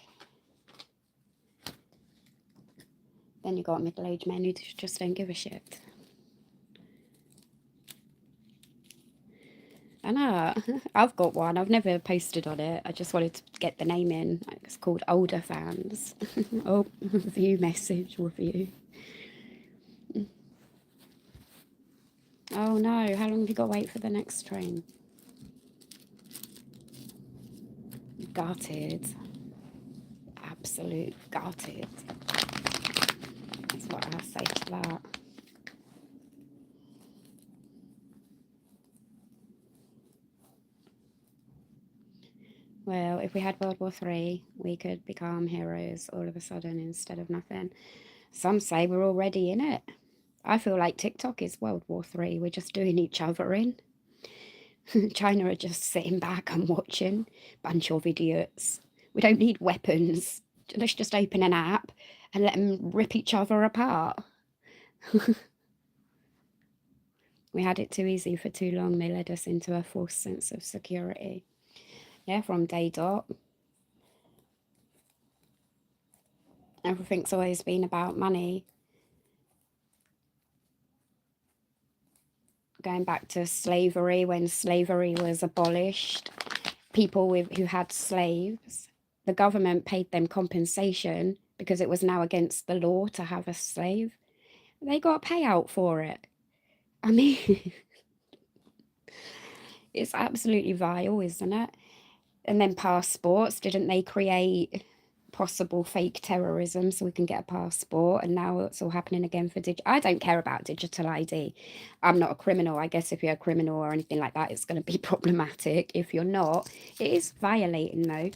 Then you got middle-aged men who just don't give a shit. I know. I've got one. I've never posted on it. I just wanted to get the name in. It's called Older Fans. Oh, view message review. Oh no, how long have you got to wait for the next train? Gutted. Absolute gutted. That's what I'll say to that. Well, if we had World War III, we could become heroes all of a sudden instead of nothing. Some say we're already in it. I feel like TikTok is World War III. We're just doing each other in. China are just sitting back and watching. Bunch of idiots. We don't need weapons. Let's just open an app and let them rip each other apart. We had it too easy for too long. They led us into a false sense of security. Yeah, from day dot. Everything's always been about money. Going back to slavery, when slavery was abolished, people who had slaves, the government paid them compensation because it was now against the law to have a slave. They got a payout for it. I mean, it's absolutely vile, isn't it? And then passports, didn't they create possible fake terrorism so we can get a passport? And now it's all happening again for digital. I don't care about digital ID. I'm not a criminal. I guess if you're a criminal or anything like that, it's going to be problematic. If you're not, it is violating though.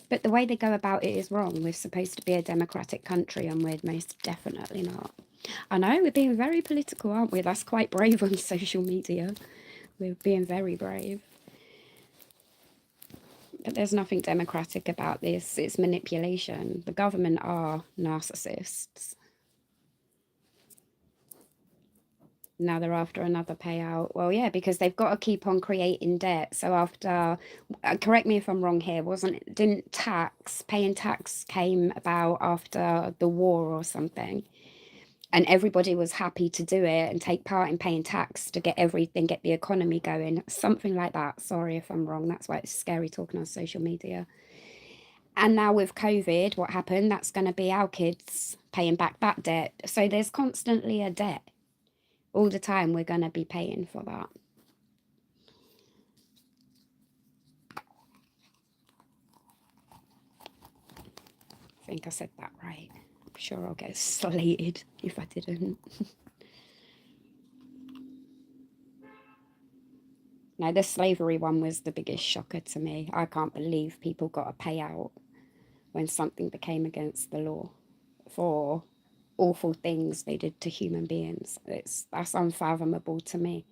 But the way they go about it is wrong. We're supposed to be a democratic country and we're most definitely not. I know, we're being very political, aren't we? That's quite brave on social media. We're being very brave. But there's nothing democratic about this. It's manipulation. The government are narcissists. Now they're after another payout. Well, yeah, because they've got to keep on creating debt. So after, correct me if I'm wrong here, didn't paying tax came about after the war or something? And everybody was happy to do it and take part in paying tax to get everything, get the economy going, something like that. Sorry if I'm wrong. That's why it's scary talking on social media. And now with COVID, what happened? That's going to be our kids paying back that debt. So there's constantly a debt. All the time we're going to be paying for that. I think I said that right. I'm sure I'll get slated if I didn't. No, the slavery one was the biggest shocker to me. I can't believe people got a payout when something became against the law for awful things they did to human beings. That's unfathomable to me.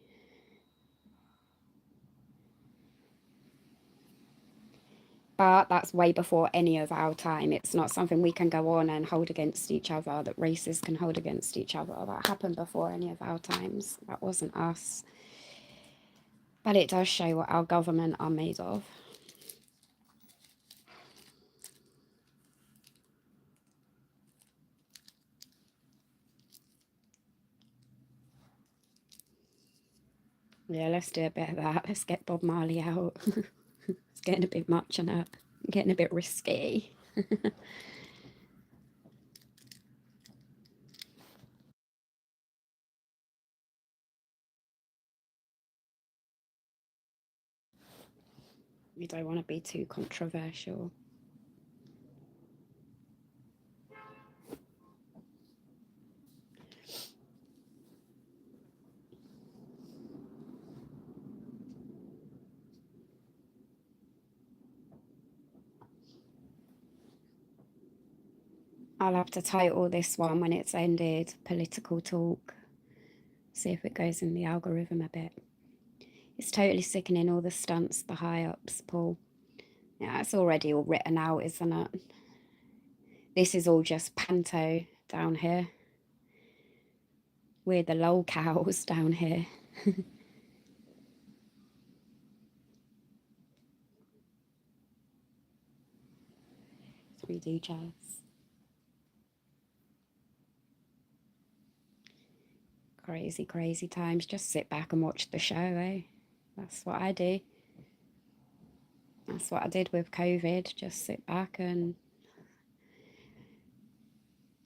But that's way before any of our time. It's not something we can go on and hold against each other, that races can hold against each other. That happened before any of our times. That wasn't us. But it does show what our government are made of. Yeah, let's do a bit of that. Let's get Bob Marley out. It's getting a bit much and getting a bit risky. You don't want to be too controversial. I'll have to title this one when it's ended, Political Talk. See if it goes in the algorithm a bit. It's totally sickening, all the stunts, the high-ups, Paul. Yeah, it's already all written out, isn't it? This is all just panto down here. We're the lol cows down here. 3D chess. Crazy, crazy times. Just sit back and watch the show, eh? That's what I do. That's what I did with COVID. Just sit back and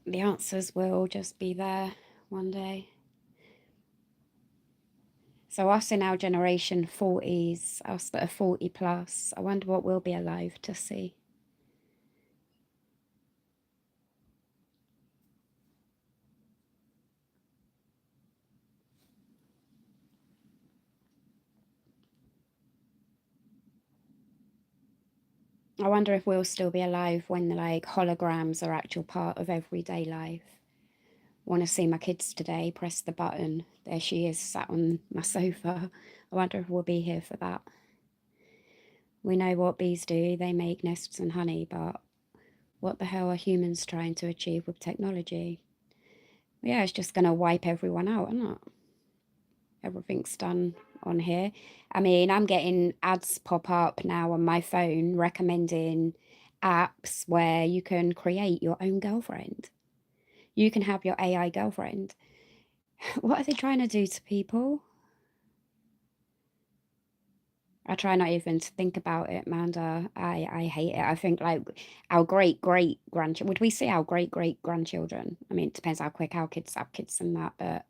the answers will just be there one day. So us in our generation, 40s, us that are 40 plus, I wonder what we'll be alive to see. I wonder if we'll still be alive when like holograms are actual part of everyday life. Want to see my kids today, press the button. There she is, sat on my sofa. I wonder if we'll be here for that. We know what bees do, they make nests and honey, but what the hell are humans trying to achieve with technology? Yeah, it's just going to wipe everyone out, isn't it? Everything's done on here. I mean, I'm getting ads pop up now on my phone recommending apps where you can create your own girlfriend. You can have your AI girlfriend. What are they trying to do to people? I try not even to think about it, Manda. I hate it. I think like our great grandchildren. Would we see our great grandchildren? I mean, it depends how quick our kids have kids and that, but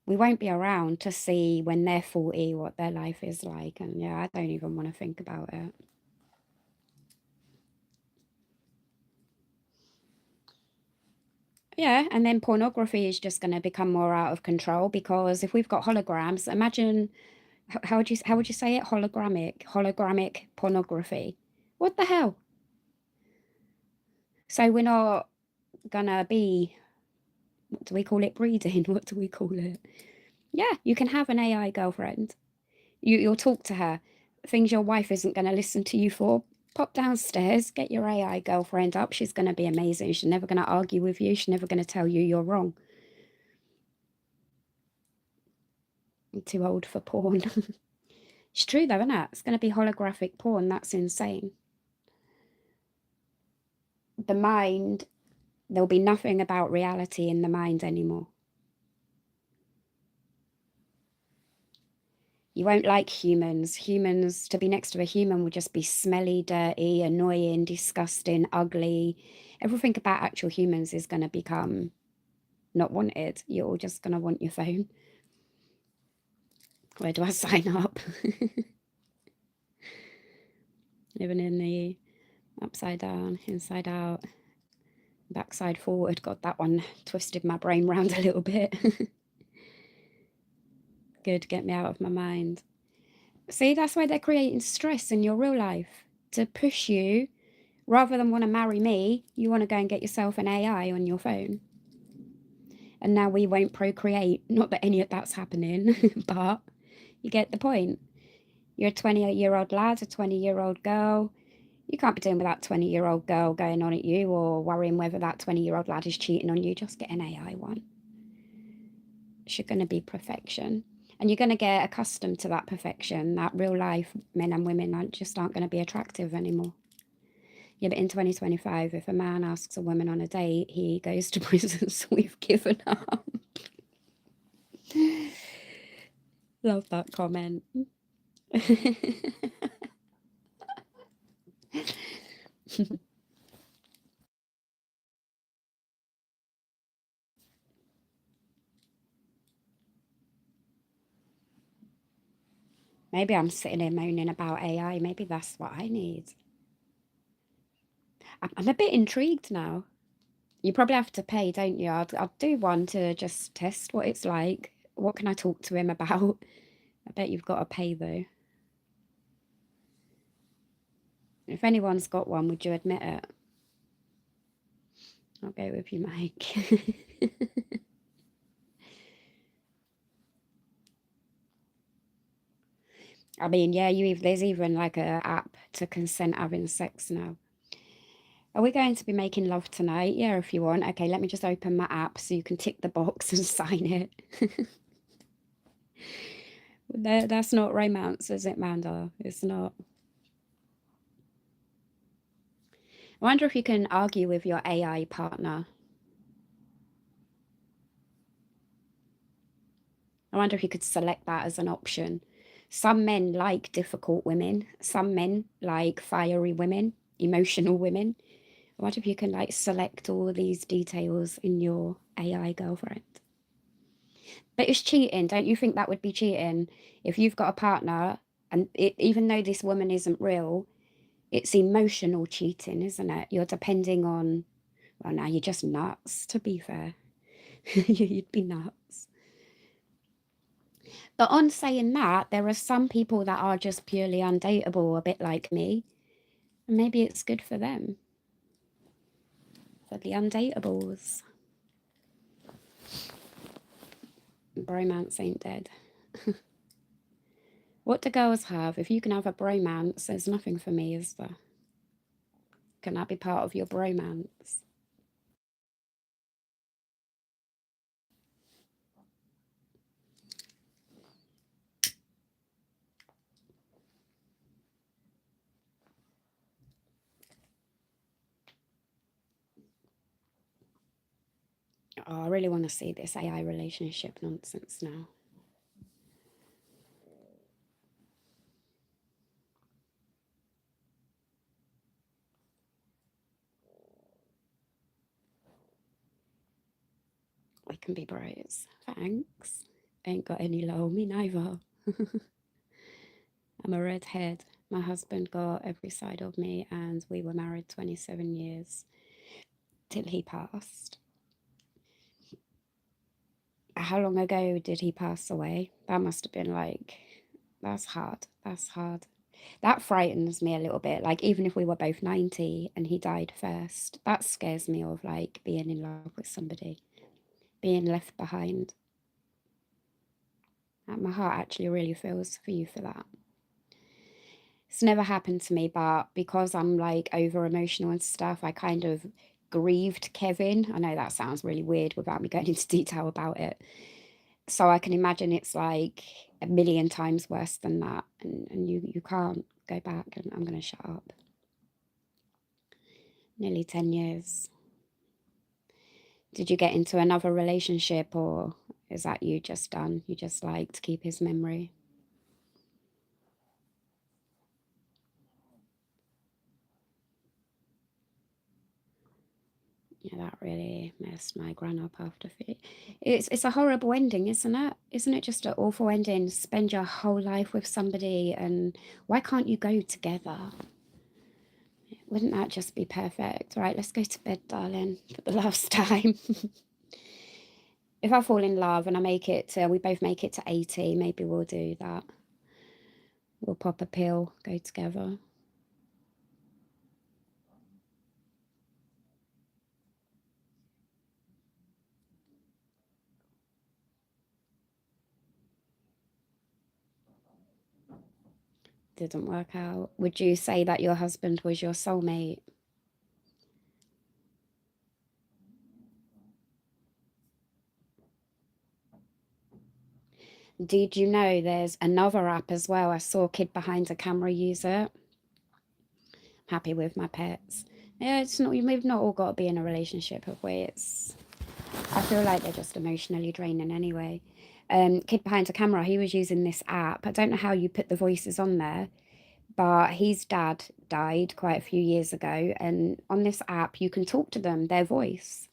we won't be around to see when they're 40 what their life is like. And yeah, I don't even want to think about it. Yeah, and then pornography is just going to become more out of control because if we've got holograms, imagine how would you say it? Hologramic pornography. What the hell? So we're not gonna be, what do we call it? Breeding? What do we call it? Yeah, you can have an AI girlfriend. You'll talk to her. Things your wife isn't going to listen to you for. Pop downstairs, get your AI girlfriend up. She's going to be amazing. She's never going to argue with you. She's never going to tell you you're wrong. I'm too old for porn. It's true though, isn't it? It's going to be holographic porn. That's insane. The mind, there'll be nothing about reality in the mind anymore. You won't like humans. Humans, to be next to a human would just be smelly, dirty, annoying, disgusting, ugly. Everything about actual humans is going to become not wanted. You're all just going to want your phone. Where do I sign up? Living in the upside down, inside out, backside forward. God, that one twisted my brain round a little bit. Good, get me out of my mind. See, that's why they're creating stress in your real life to push you. Rather than want to marry me, you want to go and get yourself an AI on your phone. And now we won't procreate. Not that any of that's happening, but you get the point. You're a 28-year-old lad, a 20-year-old girl. You can't be doing with that 20-year-old girl going on at you or worrying whether that 20-year-old lad is cheating on you. Just get an AI one. It's going to be perfection. And you're going to get accustomed to that perfection, that real life men and women just aren't going to be attractive anymore. Yeah, but in 2025, if a man asks a woman on a date, he goes to prison, so we've given up. Love that comment. Maybe I'm sitting here moaning about AI. Maybe that's what I need. I'm a bit intrigued now. You probably have to pay, don't you? I'll do one to just test what it's like. What can I talk to him about? I bet you've got to pay though. If anyone's got one, would you admit it? I'll go with you, Mike. I mean, yeah, there's even like a app to consent having sex now. Are we going to be making love tonight? Yeah, if you want. Okay, let me just open my app so you can tick the box and sign it. That's not romance, is it, Manda? It's not. I wonder if you can argue with your AI partner. I wonder if you could select that as an option. Some men like difficult women. Some men like fiery women, emotional women. I wonder if you can like select all these details in your AI girlfriend. But it's cheating. Don't you think that would be cheating? If you've got a partner and even though this woman isn't real, it's emotional cheating, isn't it? You're depending on, well, now you're just nuts, to be fair. You'd be nuts. But on saying that, there are some people that are just purely undateable, a bit like me. And maybe it's good for them, for the undateables. Bromance ain't dead. What do girls have? If you can have a bromance, there's nothing for me, is there? Can that be part of your bromance? Oh, I really want to see this AI relationship nonsense now. We can be bros. Thanks. Ain't got any low, me neither. I'm a redhead. My husband got every side of me, and we were married 27 years till he passed. How long ago did he pass away? That must have been like, that's hard. That's hard. That frightens me a little bit. Like, even if we were both 90 and he died first, that scares me of like being in love with somebody, being left behind. My heart actually really feels for you for that. It's never happened to me, but because I'm like over emotional and stuff, I kind of grieved Kevin. I know that sounds really weird without me going into detail about it. So I can imagine it's like a million times worse than that. And you can't go back, and I'm going to shut up. Nearly 10 years. Did you get into another relationship, or is that you just done? You just like to keep his memory? Yeah, that really messed my gran up after it's a horrible ending, isn't it? Isn't it just an awful ending? Spend your whole life with somebody, and why can't you go together? Wouldn't that just be perfect? Right, let's go to bed, darling, for the last time. If I fall in love and we both make it to 80, maybe we'll do that. We'll pop a pill, go together. Didn't work out. Would you say that your husband was your soulmate? Did you know there's another app as well? I saw a kid behind a camera use it. Happy with my pets. Yeah, it's not. We've not all got to be in a relationship, have we? I feel like they're just emotionally draining anyway. Kid behind a camera, he was using this app. I don't know how you put the voices on there, but his dad died quite a few years ago, and on this app you can talk to them, their voice.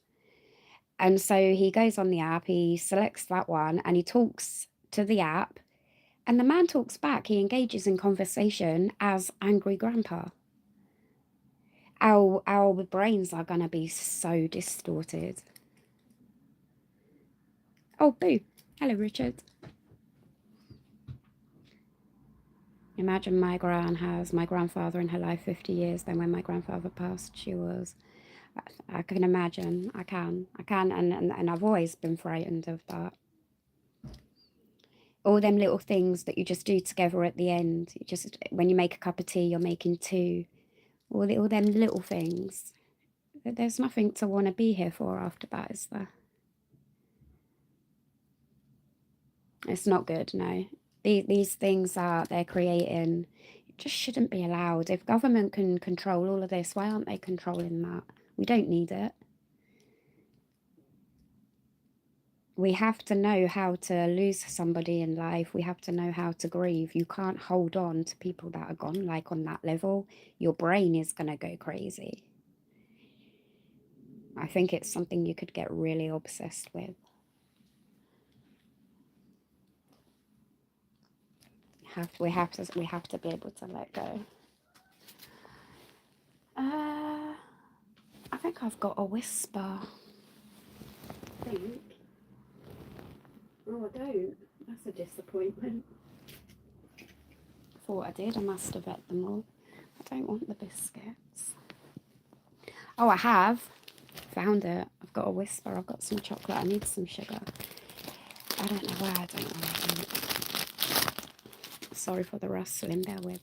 And so he goes on the app, he selects that one, and he talks to the app, And the man talks back. He engages in conversation as angry grandpa. Our brains are going to be so distorted. Oh, boo. Hello, Richard. Imagine my grandfather in her life 50 years. Then when my grandfather passed, she was, I can imagine. I can. And I've always been frightened of that. All them little things that you just do together at the end. You just, when you make a cup of tea, you're making two. All them little things. There's nothing to want to be here for after that, is there? It's not good, no. These things they're creating, it just shouldn't be allowed. If government can control all of this, why aren't they controlling that? We don't need it. We have to know how to lose somebody in life. We have to know how to grieve. You can't hold on to people that are gone, like on that level. Your brain is going to go crazy. I think it's something you could get really obsessed with. We have to be able to let go. I think I've got a whisper. I think. Oh, I don't. That's a disappointment. Thought I did. I must have ate them all. I don't want the biscuits. Oh, I have. Found it. I've got a whisper. I've got some chocolate. I need some sugar. I don't know where. I don't know where. Sorry for the rustling. Bear with.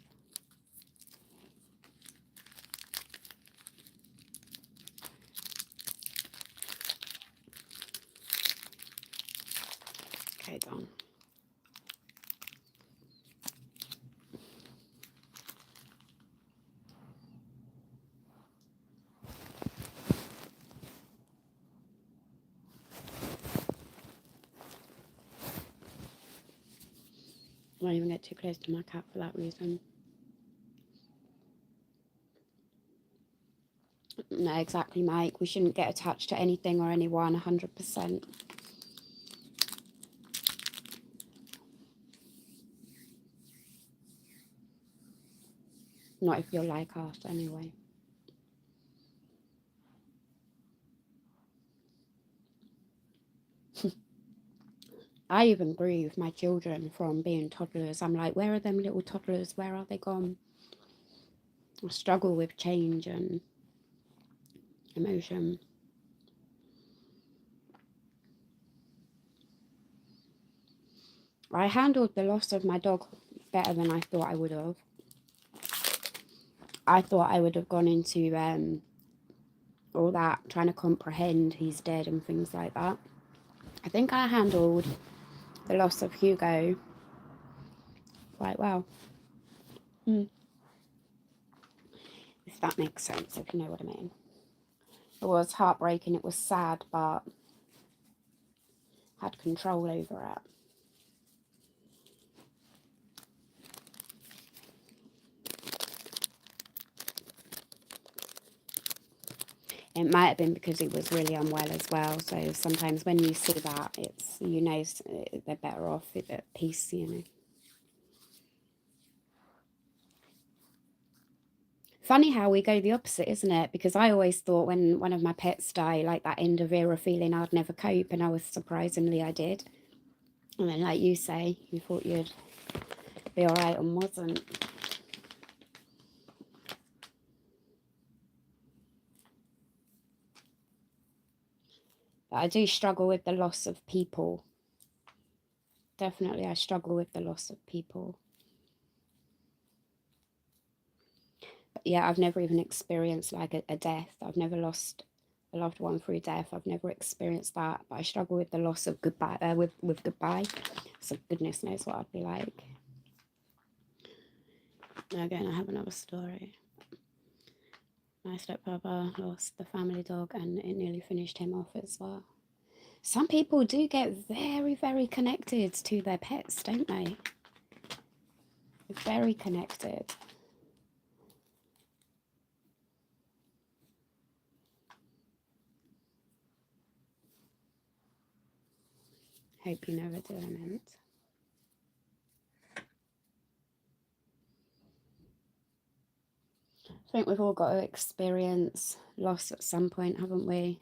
Okay, done. I won't even get too close to my cat for that reason. No, exactly, Mike. We shouldn't get attached to anything or anyone 100%. Not if you're like us, anyway. I even grieve my children from being toddlers. I'm like, where are them little toddlers? Where are they gone? I struggle with change and emotion. I handled the loss of my dog better than I thought I would have. I thought I would have gone into all that, trying to comprehend he's dead and things like that. I think I handled the loss of Hugo quite well. If that makes sense, if you know what I mean. It was heartbreaking, it was sad, but had control over it. It might have been because he was really unwell as well. So sometimes when you see that, it's, you know, they're better off at peace, you know. Funny how we go the opposite, isn't it? Because I always thought when one of my pets die, like that end of era feeling, I'd never cope, and I was surprisingly I did. And then, like you say, you thought you'd be all right and wasn't. But I do struggle with the loss of people. Definitely, I struggle with the loss of people. But yeah, I've never even experienced like a death. I've never lost a loved one through death. I've never experienced that. But I struggle with the loss of goodbye. With goodbye. So goodness knows what I'd be like. Again, I have another story. My stepbrother lost the family dog, and it nearly finished him off as well. Some people do get very, very connected to their pets, don't they? Very connected. Hope you never do, Mint. I think we've all got to experience loss at some point, haven't we?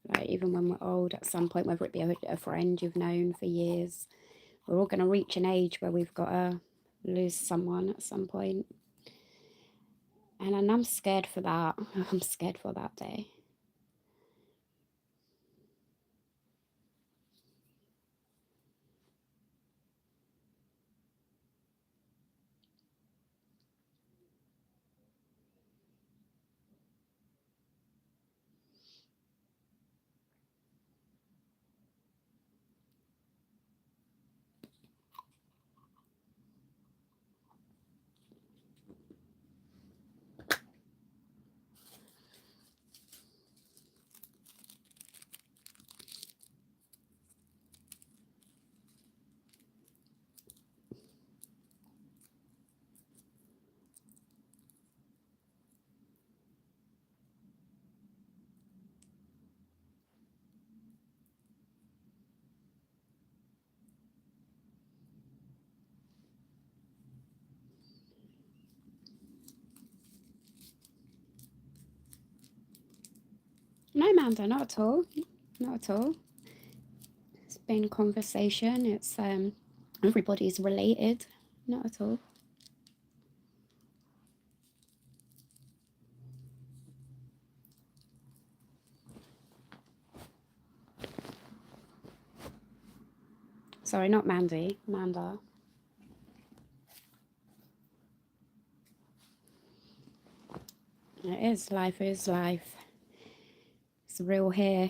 Like, even when we're old, at some point, whether it be a friend you've known for years, we're all going to reach an age where we've got to lose someone at some point. And I'm scared for that. I'm scared for that day. No, Amanda, not at all. Not at all. It's been conversation. It's everybody's related. Not at all. Sorry, not Mandy. Amanda. It is. Life is life. It's real here.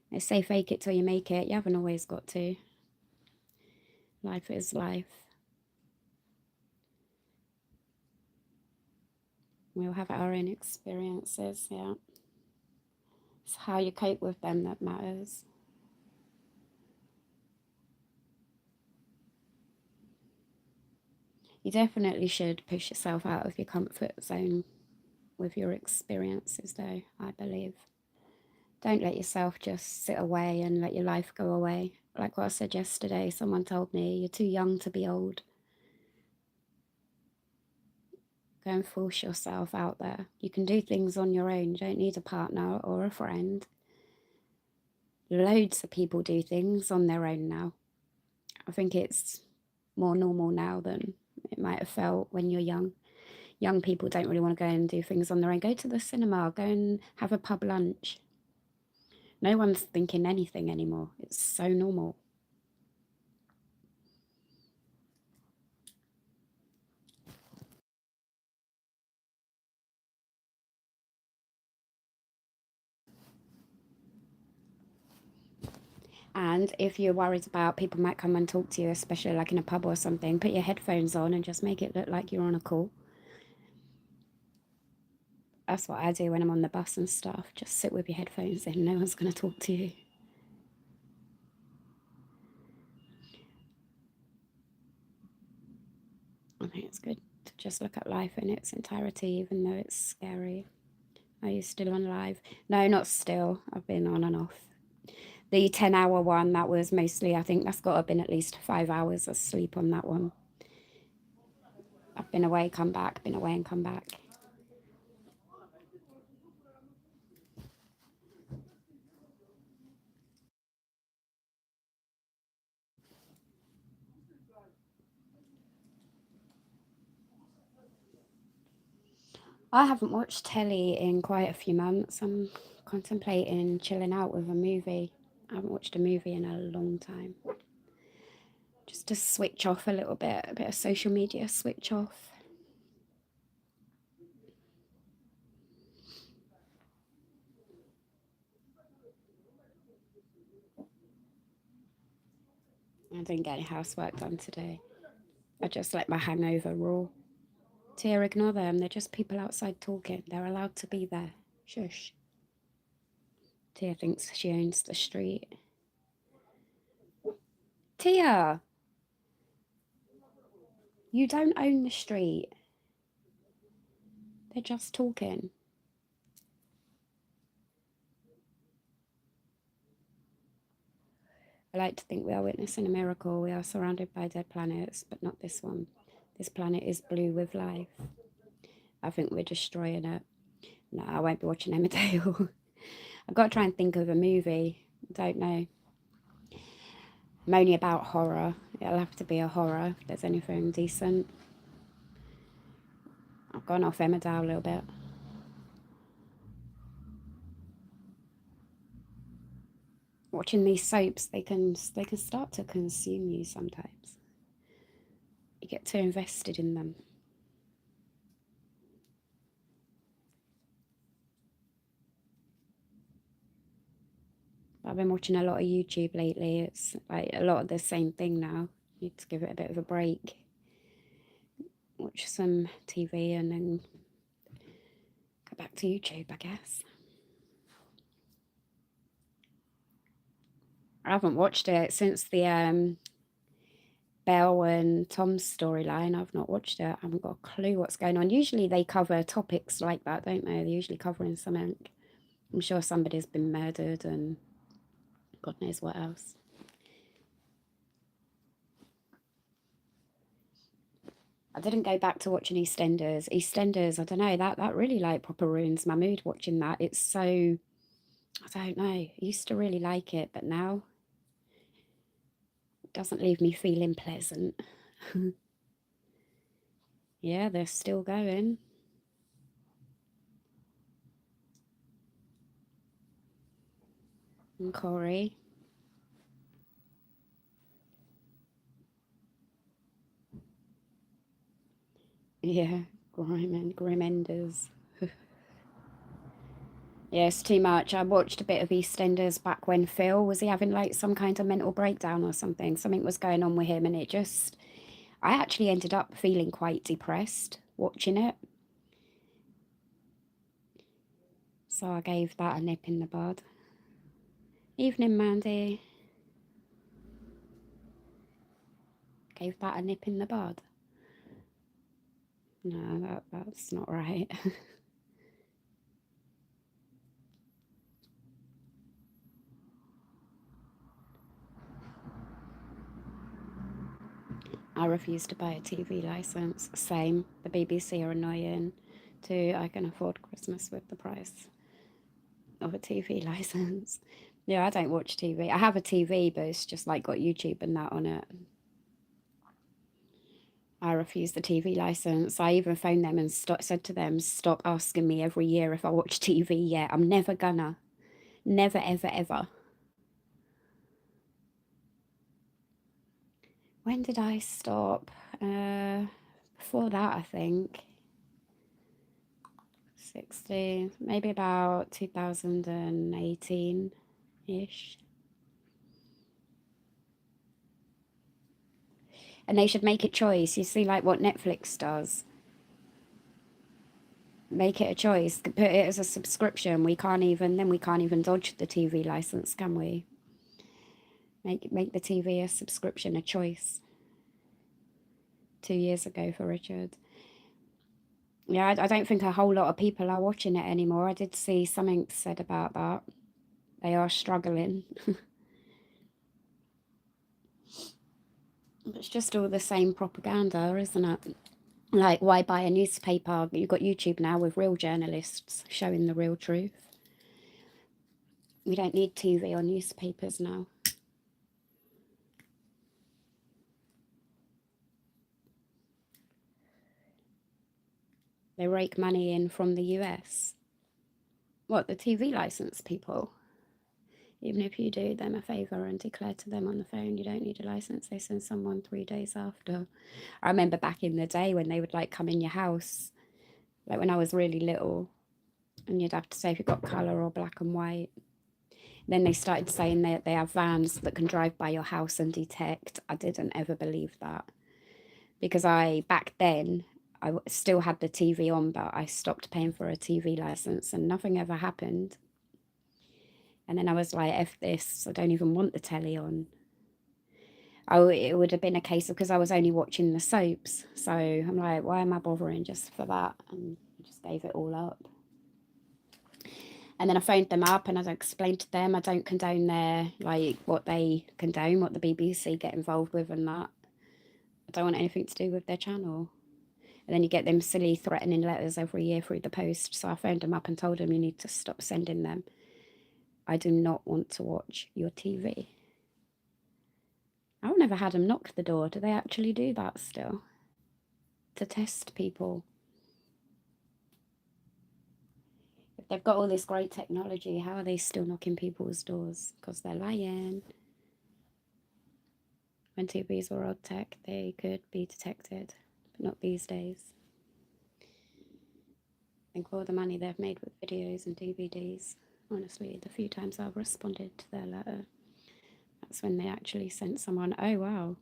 They say fake it till you make it. You haven't always got to. Life is life. We'll have our own experiences, yeah. It's how you cope with them that matters. You definitely should push yourself out of your comfort zone with your experiences, though, I believe. Don't let yourself just sit away and let your life go away. Like what I said yesterday, someone told me, you're too young to be old. Go and force yourself out there. You can do things on your own. You don't need a partner or a friend. Loads of people do things on their own now. I think it's more normal now than it might have felt when you're young. Young people don't really want to go and do things on their own. Go to the cinema, go and have a pub lunch. No one's thinking anything anymore. It's so normal. And if you're worried about people might come and talk to you, especially like in a pub or something, put your headphones on and just make it look like you're on a call. That's what I do when I'm on the bus and stuff. Just sit with your headphones in. No one's going to talk to you. I think it's good to just look at life in its entirety, even though it's scary. Are you still on live? No, not still. I've been on and off. The 10-hour one, that was mostly, I think that's got to have been at least 5 hours of sleep on that one. I've been away, come back, been away and come back. I haven't watched telly in quite a few months. I'm contemplating chilling out with a movie. I haven't watched a movie in a long time. Just to switch off a little bit, a bit of social media switch off. I didn't get any housework done today. I just let my hangover raw. Tia, ignore them. They're just people outside talking. They're allowed to be there. Shush. Tia thinks she owns the street. Tia! You don't own the street. They're just talking. I like to think we are witnessing a miracle. We are surrounded by dead planets, but not this one. This planet is blue with life. I think we're destroying it. No, I won't be watching Emmerdale. I've got to try and think of a movie. I don't know. I'm only about horror. It'll have to be a horror if there's anything decent. I've gone off Emmerdale a little bit. Watching these soaps, they can start to consume you sometimes. You get too invested in them. I've been watching a lot of YouTube lately. It's like a lot of the same thing now. Need to give it a bit of a break. Watch some TV and then go back to YouTube, I guess. I haven't watched it since the Belle and Tom's storyline. I've not watched it. I haven't got a clue what's going on. Usually they cover topics like that, don't they? They're usually covering something. I'm sure somebody's been murdered and God knows what else. I didn't go back to watching EastEnders. EastEnders, I don't know, that really like proper ruins my mood watching that. It's so, I don't know. I used to really like it, but now it doesn't leave me feeling pleasant. Yeah, they're still going. And Corey. Yeah, Grimenders. Yeah, it's too much. I watched a bit of EastEnders back when Phil, was he having like some kind of mental breakdown or something? Something was going on with him and it just, I actually ended up feeling quite depressed watching it. So I gave that a nip in the bud. Evening, Mandy. Gave that a nip in the bud. No, that's not right. I refuse to buy a TV license. Same. The BBC are annoying too. I can afford Christmas with the price of a TV license. Yeah, I don't watch TV. I have a TV, but it's just like got YouTube and that on it. I refuse the TV license. I even phoned them and said to them, stop asking me every year if I watch TV yet. I'm never gonna. Never, ever, ever. When did I stop? Before that, I think. 16, maybe about 2018-ish. And they should make a choice. You see, like what Netflix does. Make it a choice. Put it as a subscription. We can't even dodge the TV license, can we? Make the TV a subscription, a choice. 2 years ago for Richard. Yeah, I don't think a whole lot of people are watching it anymore. I did see something said about that. They are struggling. It's just all the same propaganda, isn't it? Like, why buy a newspaper? You've got YouTube now with real journalists showing the real truth. We don't need TV or newspapers now. They rake money in from the US. What, the TV license people? Even if you do them a favour and declare to them on the phone you don't need a license, they send someone 3 days after. I remember back in the day when they would like come in your house, like when I was really little, and you'd have to say if you've got colour or black and white. Then they started saying that they have vans that can drive by your house and detect. I didn't ever believe that because back then, I still had the TV on, but I stopped paying for a TV license and nothing ever happened. And then I was like, F this, I don't even want the telly on. It would have been a case of because I was only watching the soaps. So I'm like, why am I bothering just for that? And I just gave it all up. And then I phoned them up and I explained to them I don't condone what they condone, what the BBC get involved with and that. I don't want anything to do with their channel. And then you get them silly threatening letters every year through the post. So I phoned them up and told them you need to stop sending them. I do not want to watch your TV. I've never had them knock the door. Do they actually do that still? To test people? If they've got all this great technology, how are they still knocking people's doors? Because they're lying. When TVs were old tech, they could be detected, but not these days. Think of all the money they've made with videos and DVDs. Honestly, the few times I've responded to their letter, that's when they actually sent someone, oh wow.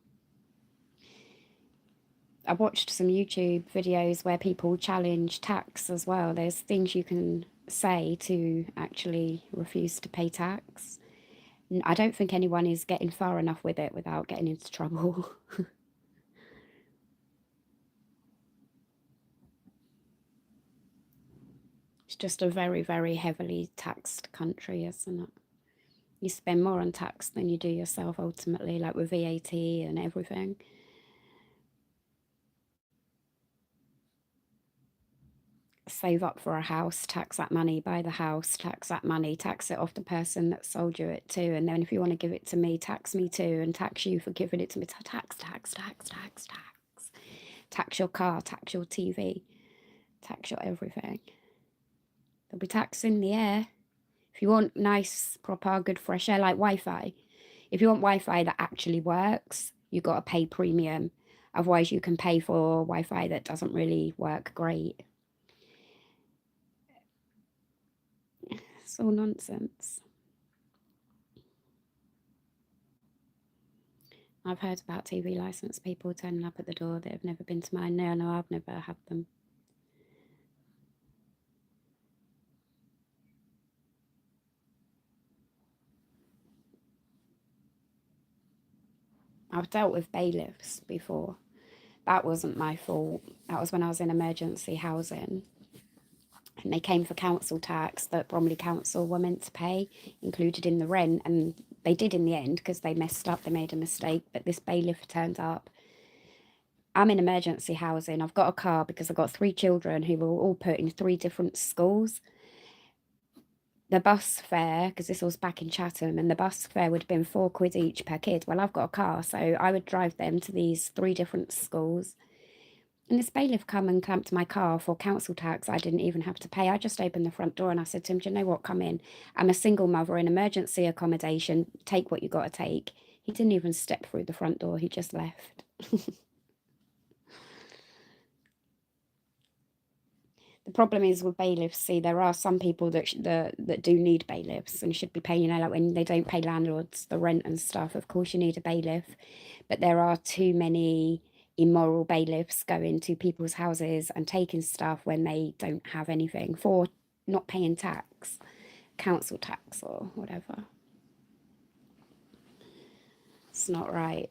I watched some YouTube videos where people challenge tax as well. There's things you can say to actually refuse to pay tax. I don't think anyone is getting far enough with it without getting into trouble. It's just a very, very heavily taxed country, isn't it? You spend more on tax than you do yourself ultimately, like with VAT and everything. Save up for a house, tax that money, buy the house, tax that money, tax it off the person that sold you it too. And then if you want to give it to me, tax me too, and tax you for giving it to me. Tax. Tax your car, tax your TV, tax your everything. There'll be tax in the air. If you want nice, proper, good fresh air, like Wi-Fi, if you want Wi-Fi that actually works, you've got to pay premium. Otherwise, you can pay for Wi-Fi that doesn't really work great. It's all nonsense. I've heard about TV license people turning up at the door that have never been to mine. No, I've never had them. I've dealt with bailiffs before. That wasn't my fault. That was when I was in emergency housing. And they came for council tax that Bromley Council were meant to pay, included in the rent. And they did in the end because they messed up, they made a mistake. But this bailiff turned up. I'm in emergency housing. I've got a car because I've got 3 children who were all put in 3 different schools. The bus fare, because this was back in Chatham, and the bus fare would have been £4 each per kid. Well, I've got a car, so I would drive them to these 3 different schools. And this bailiff come and clamped my car for council tax I didn't even have to pay. I just opened the front door and I said to him, do you know what, come in. I'm a single mother in emergency accommodation. Take what you got to take. He didn't even step through the front door. He just left. The problem is with bailiffs, see, there are some people that do need bailiffs and should be paying, you know, like when they don't pay landlords the rent and stuff, of course you need a bailiff. But there are too many immoral bailiffs going to people's houses and taking stuff when they don't have anything for not paying tax, council tax or whatever. It's not right.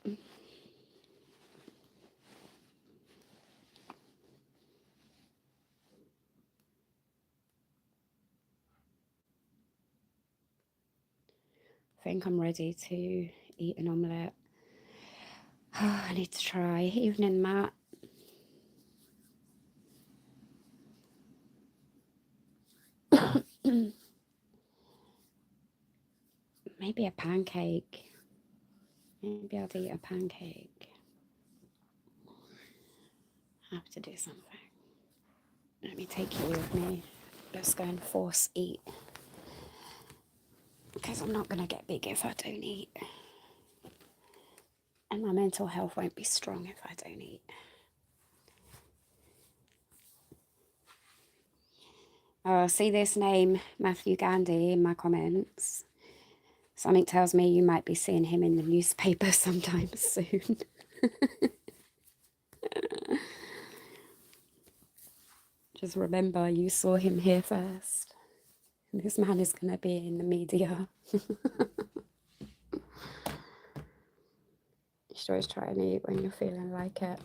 I think I'm ready to eat an omelette. I need to try. Evening, Matt. Maybe a pancake. Maybe I'll eat a pancake. I have to do something. Let me take you with me. Let's go and force eat. Because I'm not going to get big if I don't eat. And my mental health won't be strong if I don't eat. See this name, Matthew Gandhi, in my comments. Something tells me you might be seeing him in the newspaper sometime soon. Just remember, you saw him here first. This man is going to be in the media. You should always try and eat when you're feeling like it.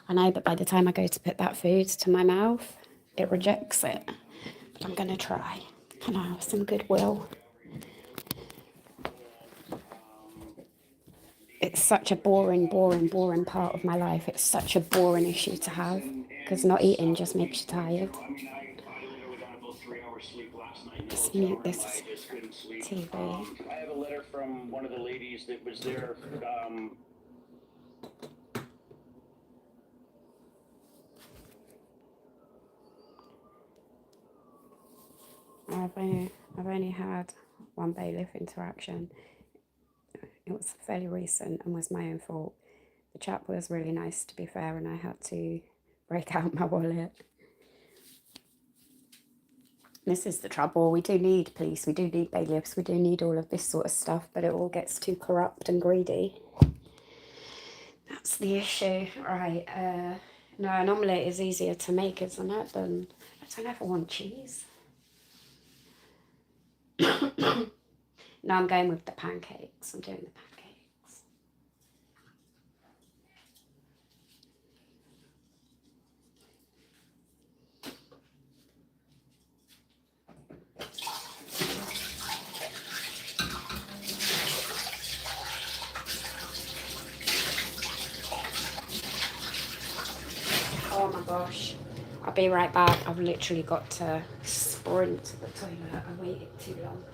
I know that by the time I go to put that food to my mouth, it rejects it. But I'm going to try. And I have some goodwill. it's such a boring part of my life. It's such a boring issue to have because not eating just makes you tired. Let's mute this TV. I have a letter from one of the ladies that was there. I've only had one bailiff interaction. It was fairly recent and was my own fault. The chap was really nice, to be fair, and I had to break out my wallet. This is the trouble. We do need police, we do need bailiffs, we do need all of this sort of stuff, but it all gets too corrupt and greedy. That's the issue. Right, no, an omelette is easier to make, isn't it, than... I don't ever want cheese. No, I'm going with the pancakes. I'm doing the pancakes. Oh my gosh. I'll be right back. I've literally got to sprint to the toilet. I waited too long.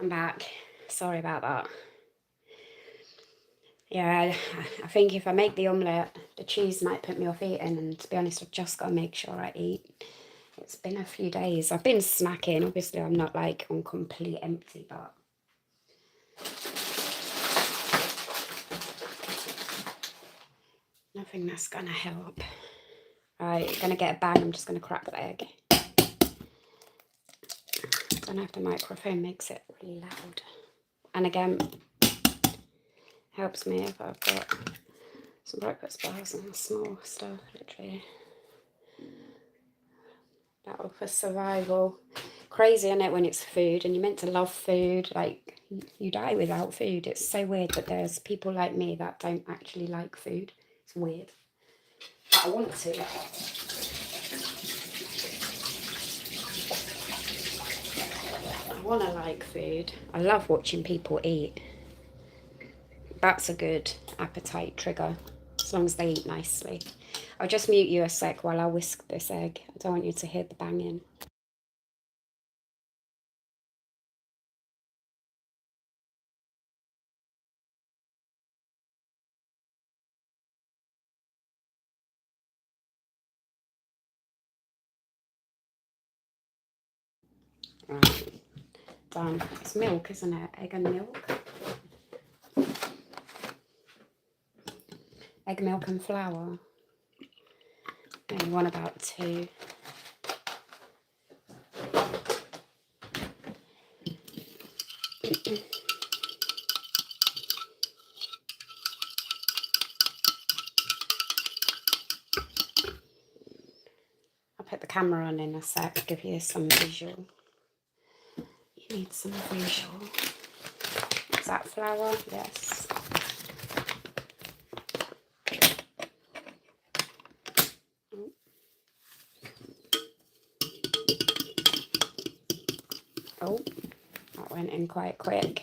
I'm back. Sorry about that. Yeah, I think if I make the omelette, the cheese might put me off eating, and to be honest, I've just got to make sure I eat. It's been a few days. I've been snacking. Obviously, I'm not like on complete empty, but... nothing that's going to help. Right, going to get a bang. I'm just going to crack the egg. I don't know if the microphone makes it really loud. And again, helps me if I've got some breakfast bars and small stuff, literally. Battle for survival. Crazy, isn't it, when it's food and you're meant to love food? Like, you die without food. It's so weird that there's people like me that don't actually like food. It's weird. But I want to. I want to like food. I love watching people eat. That's a good appetite trigger, as long as they eat nicely. I'll just mute you a sec while I whisk this egg. I don't want you to hear the banging. Right, done. It's milk, isn't it? Egg and milk. Egg, milk and flour. Only one about 2. I'll put the camera on in a sec to give you some visual. You need some visual. Is that flour? Yes. Oh, that went in quite quick.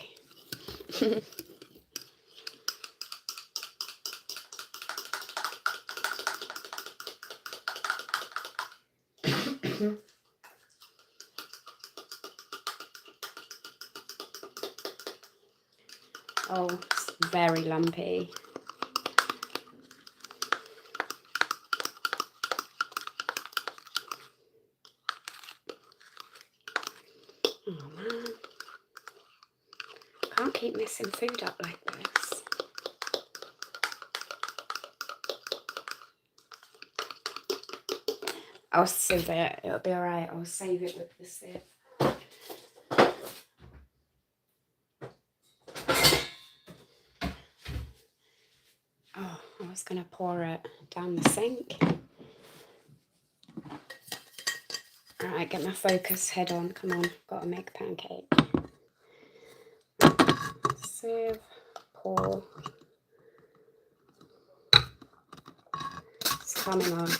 Oh, it's very lumpy. Oh man, can't keep messing food up like this. I'll sieve it. It'll be alright. I'll save it with the sieve. Oh, I was going to pour it down the sink. Alright, get my focus head on. Come on, gotta make a pancake. Sieve, pour. It's coming on.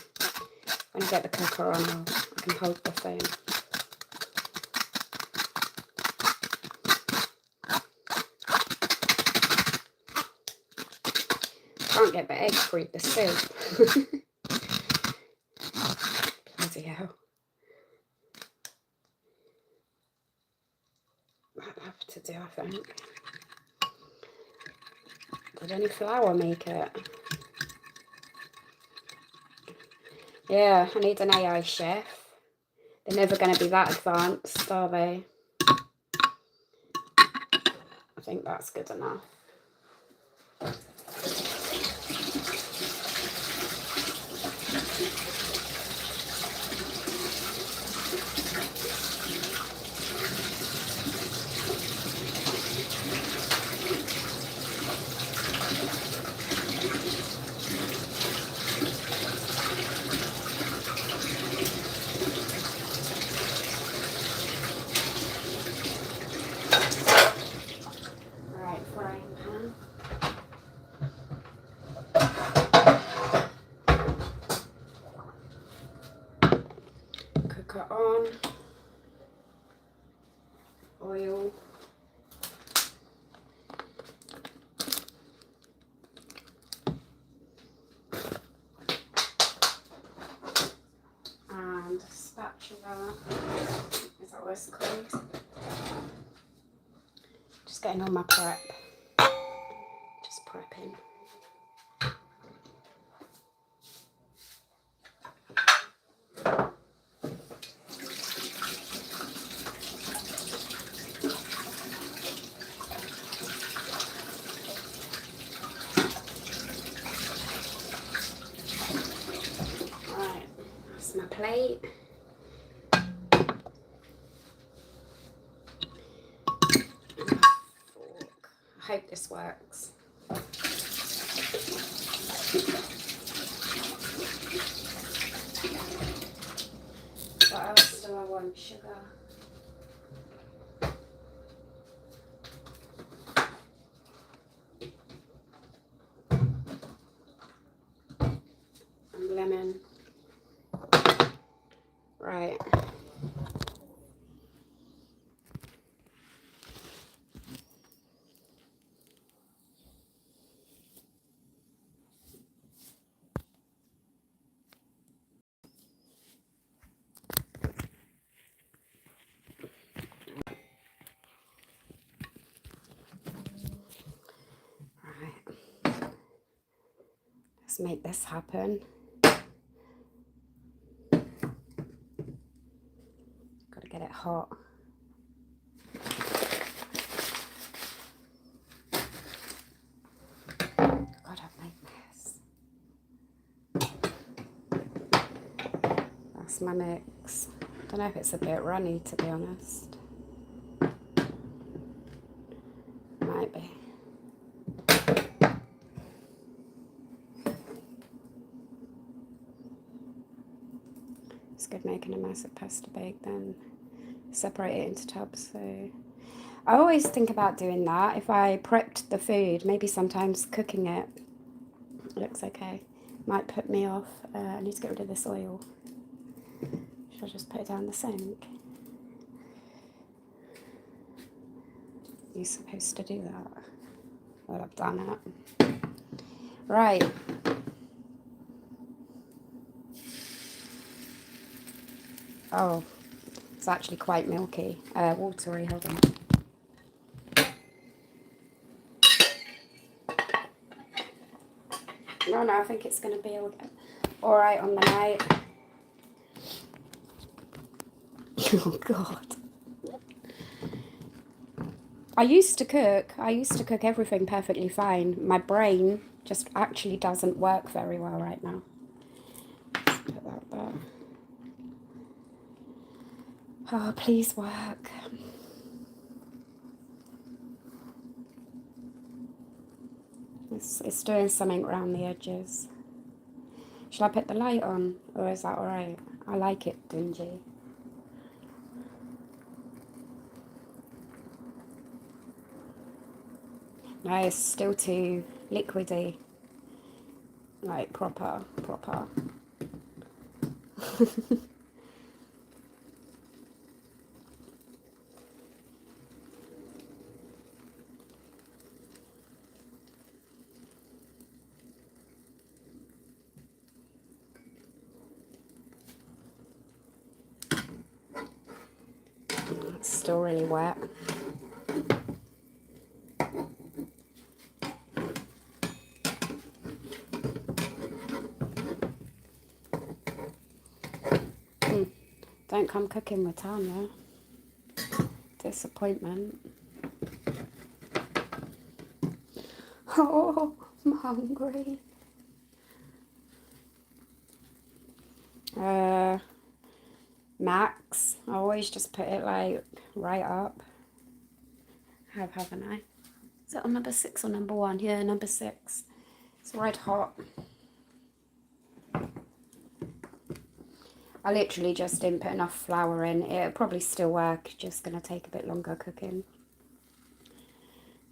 When I get the cooker on, I can hold the phone. Can't get the egg through the sieve. Bloody hell. I'd have to do, I think. Did any flour make it? Yeah, I need an AI chef. They're never going to be that advanced, are they? I think that's good enough. Cooker on. Oil. And spatula. Is that what it's called? Just getting on my prep. Just prepping. My plate. Fork. I hope this works. What else do I want? Sugar. And lemon. Right. Let's make this happen. Gotta get it hot. Gotta make this. That's my mix. Don't know if it's a bit runny, to be honest. Might be. It's good making a massive pasta bake, then separate it into tubs. So I always think about doing that. If I prepped the food, maybe sometimes cooking it looks okay. Might put me off. I need to get rid of this oil. Should I just put it down the sink? You're supposed to do that. Well, I've done it. Right. Oh, it's actually quite milky. Watery, hold on. No, I think it's going to be all right on the night. Oh, God. I used to cook everything perfectly fine. My brain just actually doesn't work very well right now. Let's put that there. Oh, please work. It's doing something around the edges. Shall I put the light on, or is that alright? I like it dingy. No, it's still too liquidy. Like proper. It's still really wet. Don't come cooking with Tanya. Disappointment. Oh, I'm hungry. Max. I always just put it like right up. Haven't I? Is it on number 6 or number 1? Yeah, number 6. It's red hot. I literally just didn't put enough flour in. It'll probably still work, just going to take a bit longer cooking.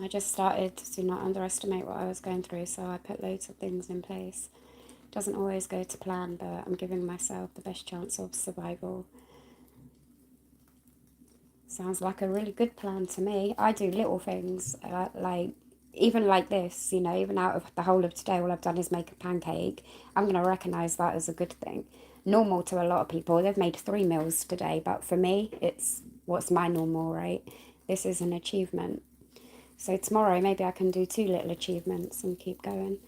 I just started to not underestimate what I was going through, so I put loads of things in place. Doesn't always go to plan, but I'm giving myself the best chance of survival. Sounds like a really good plan to me. I do little things, like even like this, you know, even out of the whole of today, all I've done is make a pancake. I'm going to recognise that as a good thing. Normal to a lot of people, they've made 3 meals today, but for me, it's what's my normal, right? This is an achievement. So tomorrow, maybe I can do 2 little achievements and keep going.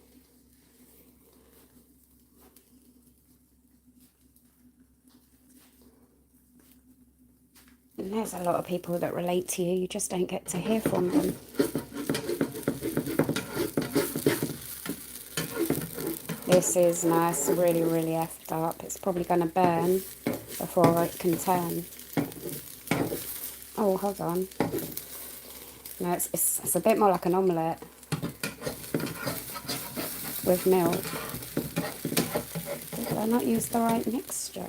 And there's a lot of people that relate to you, you just don't get to hear from them. This is nice, really effed up. It's probably going to burn before it can turn. Oh, hold on. No, it's a bit more like an omelette with milk. Did I not use the right mixture?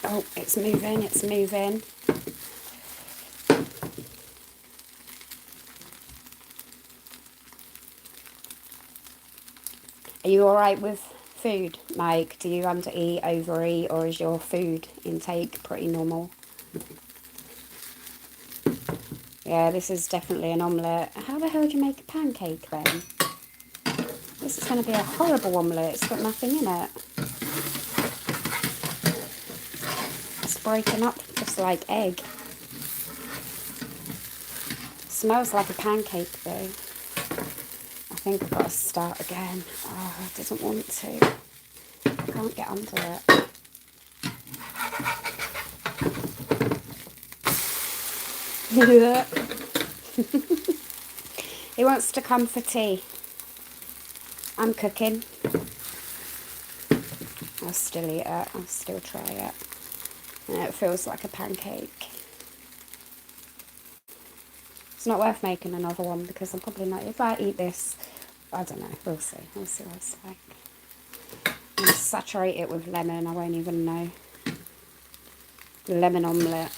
Oh, it's moving. Are you alright with food, Mike? Do you undereat, overeat, or is your food intake pretty normal? Yeah, this is definitely an omelette. How the hell do you make a pancake then? This is going to be a horrible omelette. It's got nothing in it. It's breaking up just like egg. Smells like a pancake though. I think I've got to start again. Oh, it doesn't want to. I can't get under it. He wants to come for tea. I'm cooking. I'll still eat it. I'll still try it. And it feels like a pancake. It's not worth making another one because I'm probably not. If I eat this, I don't know. We'll see. We'll see what it's like. I'm going to saturate it with lemon. I won't even know. Lemon omelette.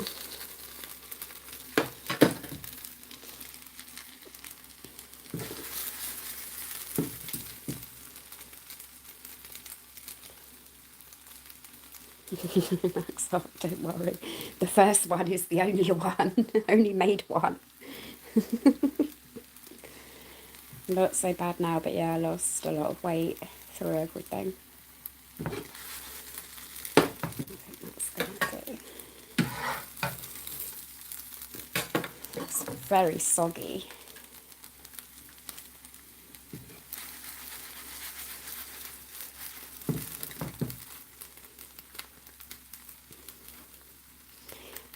Max, oh, don't worry. The first one is the only one. Only made one. Not so bad now, but yeah, I lost a lot of weight through everything. I think that's gonna do. It's very soggy.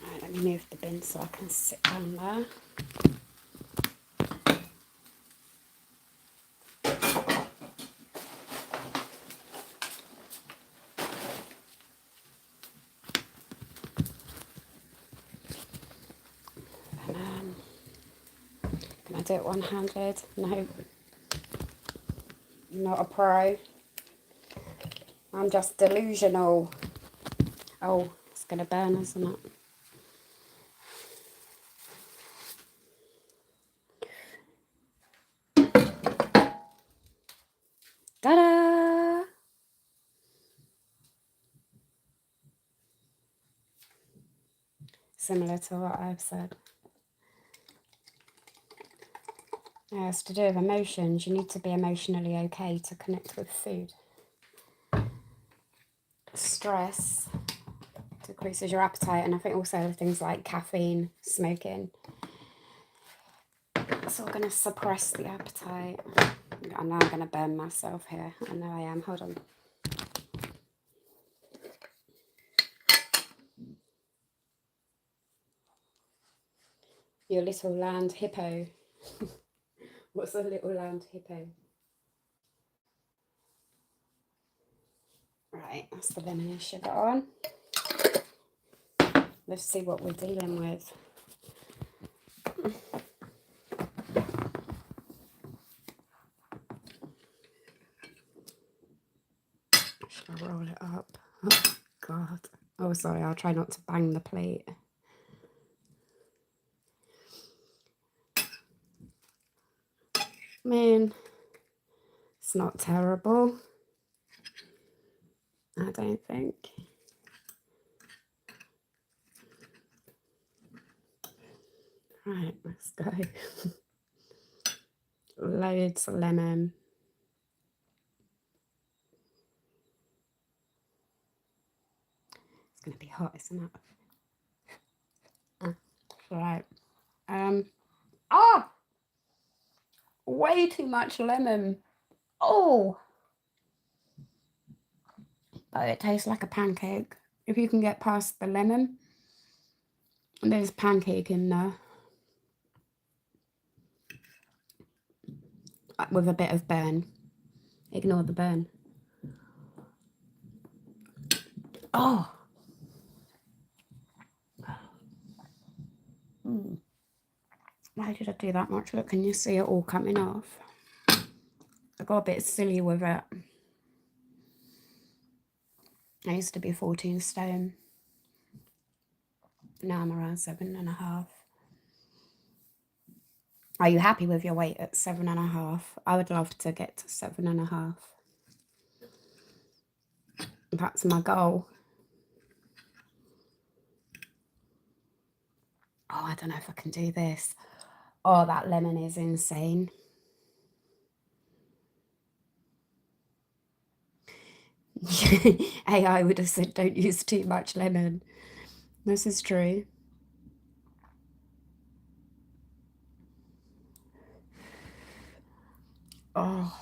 Right, let me move the bin so I can sit down there. do it one-handed. No, not a pro. I'm just delusional. Oh, it's going to burn, isn't it? Ta-da! Similar to what I've said. Yeah, it's to do with emotions. You need to be emotionally okay to connect with food. Stress decreases your appetite, and I think also things like caffeine, smoking, it's all going to suppress the appetite. I know I'm going to burn myself here. I know I am. Hold on. Your little land hippo. What's a little land hippo? Right, that's the lemon and sugar on. Let's see what we're dealing with. Should I roll it up? Oh, God. Oh, sorry, I'll try not to bang the plate. Man, it's not terrible. I don't think. Right, let's go. Loads of lemon. It's going to be hot, isn't it? Right. Way too much lemon. Oh. But it tastes like a pancake. If you can get past the lemon, there's pancake in there. With a bit of burn. Ignore the burn. Oh. Why did I do that much? Look, can you see it all coming off? I got a bit silly with it. I used to be 14 stone. Now I'm around 7.5. Are you happy with your weight at 7.5? I would love to get to 7.5. That's my goal. Oh, I don't know if I can do this. Oh, that lemon is insane. AI would have said don't use too much lemon. This is true. Oh.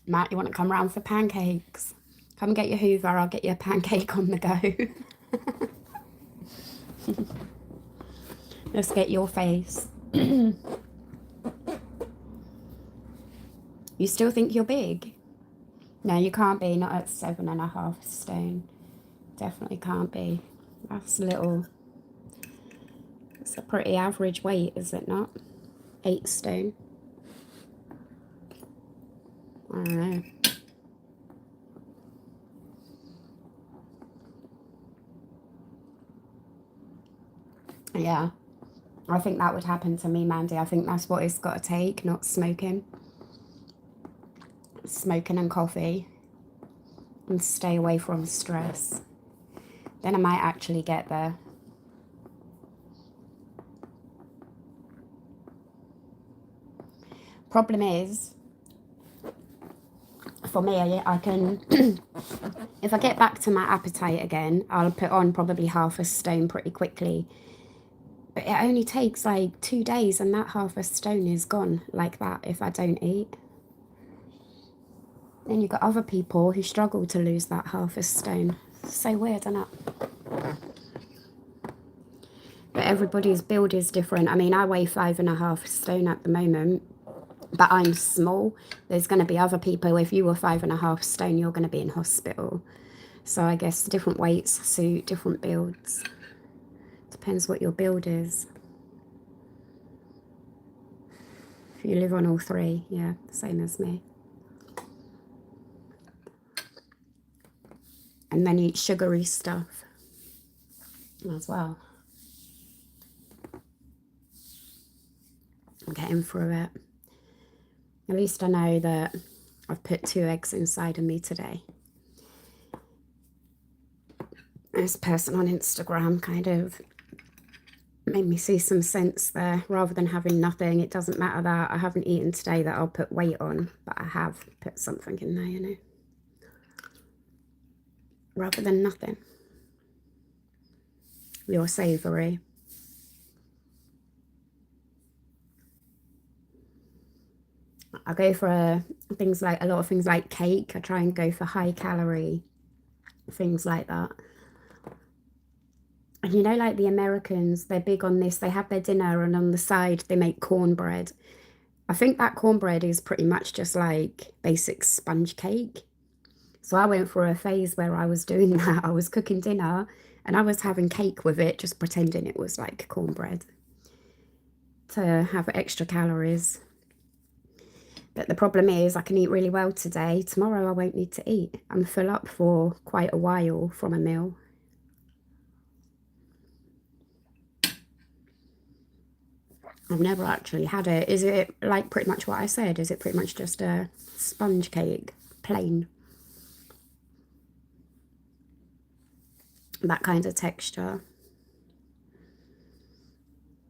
Matt, you want to come round for pancakes? Come get your Hoover, I'll get you a pancake on the go. Let's get your face. You still think you're big? No, you can't be, not at 7.5 stone. Definitely can't be. That's little. It's a pretty average weight, is it not? 8 stone. I don't know. Yeah, I think that would happen to me, Mandy. I think that's what it's got to take, not smoking. Smoking and coffee. And stay away from stress. Then I might actually get there. Problem is, for me, I can, if I get back to my appetite again, I'll put on probably 1/2 stone pretty quickly. But it only takes like 2 days and that 1/2 stone is gone like that if I don't eat. Then you've got other people who struggle to lose that 1/2 stone. It's so weird, isn't it? But everybody's build is different. I mean, I weigh 5.5 stone at the moment, but I'm small. There's going to be other people, if you were 5.5 stone, you're going to be in hospital. So I guess different weights suit different builds. Depends what your build is. If you live on all three, yeah, same as me. And then eat sugary stuff as well. I'm getting through it. At least I know that I've put 2 eggs inside of me today. This person on Instagram kind of made me see some sense there. Rather than having nothing, it doesn't matter that I haven't eaten today that I'll put weight on, but I have put something in there, you know. Rather than nothing. You're savoury. I go for things like, a lot of things like cake. I try and go for high calorie, things like that. And you know, like the Americans, they're big on this. They have their dinner and on the side they make cornbread. I think that cornbread is pretty much just like basic sponge cake. So I went through a phase where I was doing that. I was cooking dinner and I was having cake with it, just pretending it was like cornbread to have extra calories. But the problem is I can eat really well today. Tomorrow I won't need to eat. I'm full up for quite a while from a meal. I've never actually had it. Is it like pretty much what I said? Is it pretty much just a sponge cake, plain? That kind of texture.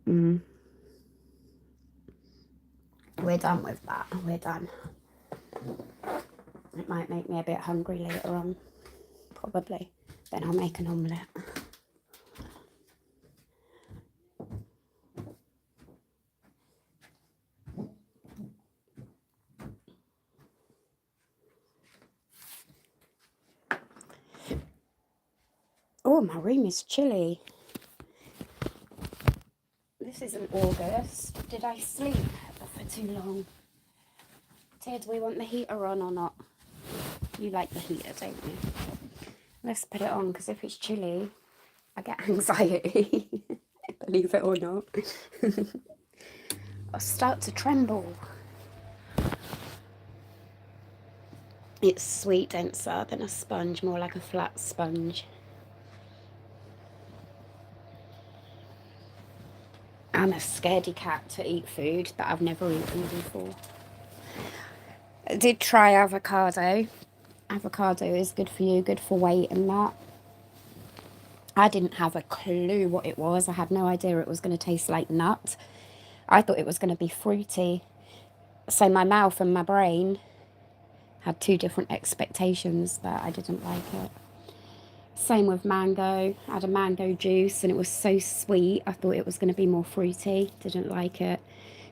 We're done with that. We're done. It might make me a bit hungry later on. Probably. Then I'll make an omelette. Oh, my room is chilly. This isn't August. Did I sleep for too long? Ted, we want the heater on or not? You like the heater, don't you? Let's put it on, because if it's chilly, I get anxiety. Believe it or not. I'll start to tremble. It's sweet, denser than a sponge, more like a flat sponge. I'm a scaredy cat to eat food that I've never eaten before. I did try avocado. Avocado is good for you, good for weight and that. I didn't have a clue what it was. I had no idea it was going to taste like nut. I thought it was going to be fruity. So my mouth and my brain had 2 different expectations, but I didn't like it. Same with mango. I had a mango juice and it was so sweet. I thought it was going to be more fruity. Didn't like it.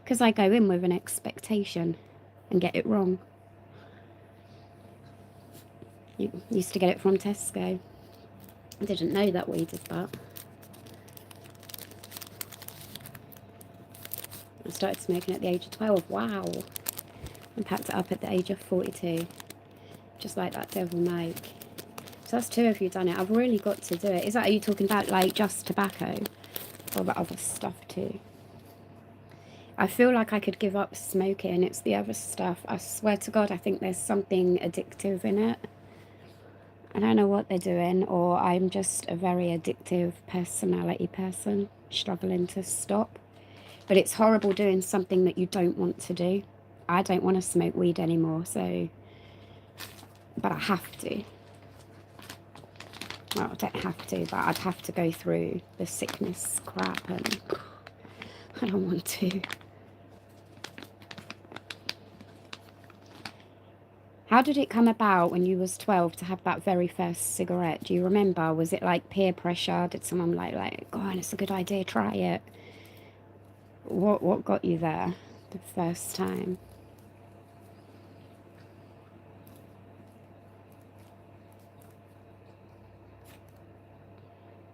Because I go in with an expectation and get it wrong. You used to get it from Tesco. I didn't know that we did that. I started smoking at the age of 12. Wow. And packed it up at the age of 42. Just like that devil Mike. So that's 2 of you done it. I've really got to do it. Is that, are you talking about like just tobacco? Or about other stuff too? I feel like I could give up smoking. It's the other stuff. I swear to God, I think there's something addictive in it. I don't know what they're doing, or I'm just a very addictive personality person, struggling to stop. But it's horrible doing something that you don't want to do. I don't want to smoke weed anymore, so... But I have to. Well, I don't have to, but I'd have to go through the sickness crap, and I don't want to. How did it come about when you was 12 to have that very first cigarette? Do you remember? Was it like peer pressure? Did someone like, go on, it's a good idea, try it? What got you there the first time?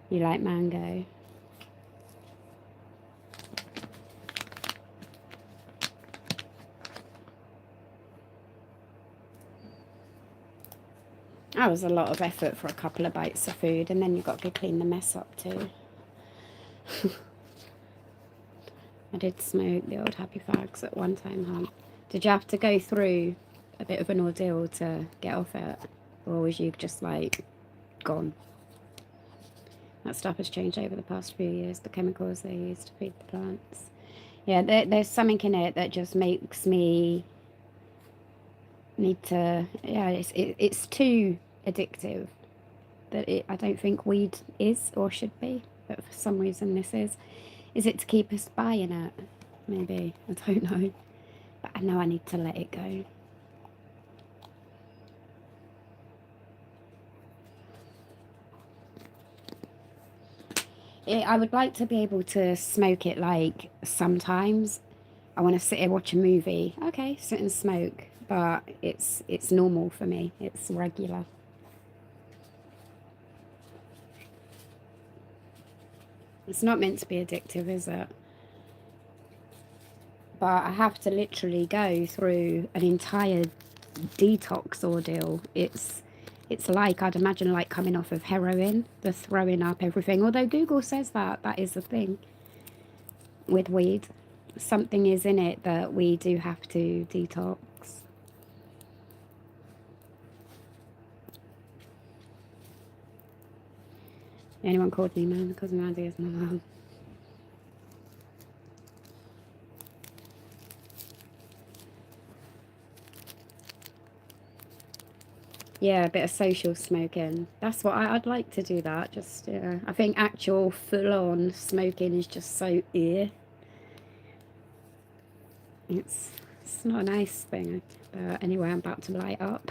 You like mango? That was a lot of effort for a couple of bites of food, and then you've got to clean the mess up too. I did smoke the old happy fags at one time, huh? Did you have to go through a bit of an ordeal to get off it? Or was you just like gone? That stuff has changed over the past few years, the chemicals they use to feed the plants. Yeah, there's something in it that just makes me need to, yeah, it's too addictive. That I don't think weed is or should be, but for some reason this is. Is it to keep us buying it? Maybe, I don't know. But I know I need to let it go. I would like to be able to smoke it like sometimes. I want to sit here, watch a movie. Okay, sit and smoke. But it's normal for me. It's regular. It's not meant to be addictive, is it? But I have to literally go through an entire detox ordeal. It's like, I'd imagine, like coming off of heroin, the throwing up everything. Although Google says that is the thing with weed. Something is in it that we do have to detox. Anyone called me man because Mandy is my mum. Yeah, a bit of social smoking. That's what I'd like to do that. Just, yeah. I think actual full-on smoking is just so It's not a nice thing. But anyway, I'm about to light up.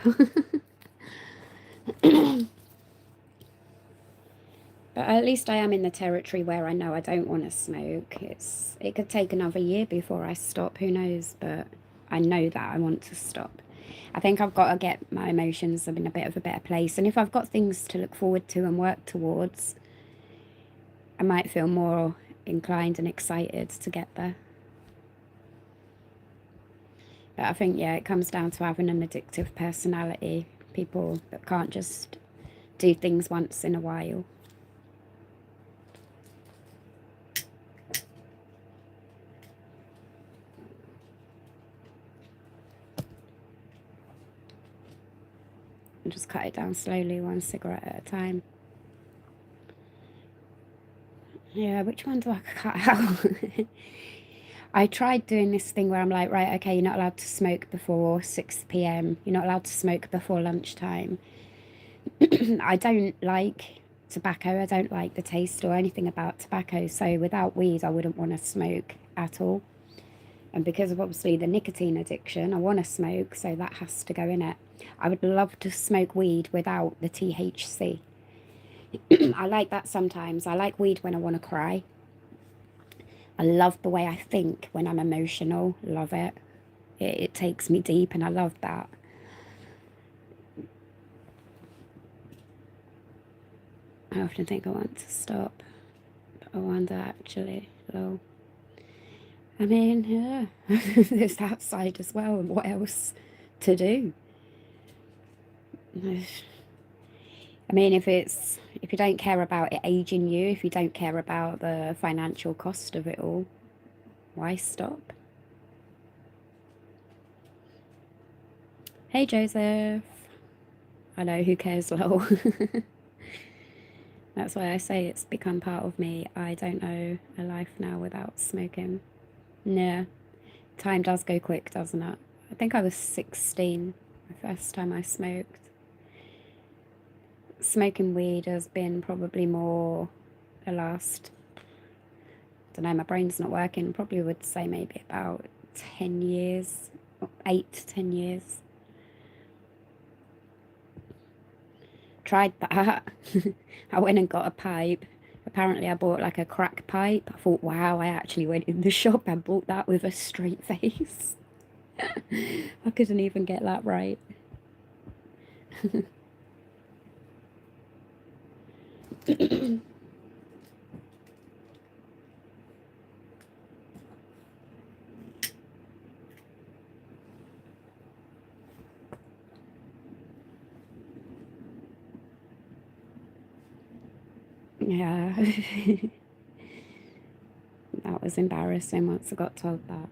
But at least I am in the territory where I know I don't want to smoke. It could take another year before I stop, who knows, but I know that I want to stop. I think I've got to get my emotions in a bit of a better place. And if I've got things to look forward to and work towards, I might feel more inclined and excited to get there. But I think, yeah, it comes down to having an addictive personality. People that can't just do things once in a while. And just cut it down slowly, one cigarette at a time. Yeah, which one do I cut out? I tried doing this thing where I'm like, right, okay, you're not allowed to smoke before 6 p.m. You're not allowed to smoke before lunchtime. I don't like tobacco. I don't like the taste or anything about tobacco. So without weed, I wouldn't want to smoke at all. And because of obviously the nicotine addiction, I want to smoke, so that has to go in it. I would love to smoke weed without the THC. I like that sometimes. I like weed when I want to cry. I love the way I think when I'm emotional. Love it. It takes me deep, and I love that. I often think I want to stop, but I wonder actually, lol. I mean, yeah, there's that side as well, and what else to do? I mean, if you don't care about it aging you, if you don't care about the financial cost of it all, why stop? Hey, Joseph. I know, who cares, lol. That's why I say it's become part of me. I don't know a life now without smoking. Yeah, time does go quick, doesn't it? I think I was 16 the first time I smoked. Smoking weed has been probably more the last, I don't know, my brain's not working, probably would say maybe about 10 years, 8 to 10 years. Tried that. I went and got a pipe. Apparently I bought like a crack pipe. I thought, wow, I actually went in the shop and bought that with a straight face. I couldn't even get that right. Yeah. That was embarrassing once I got told that.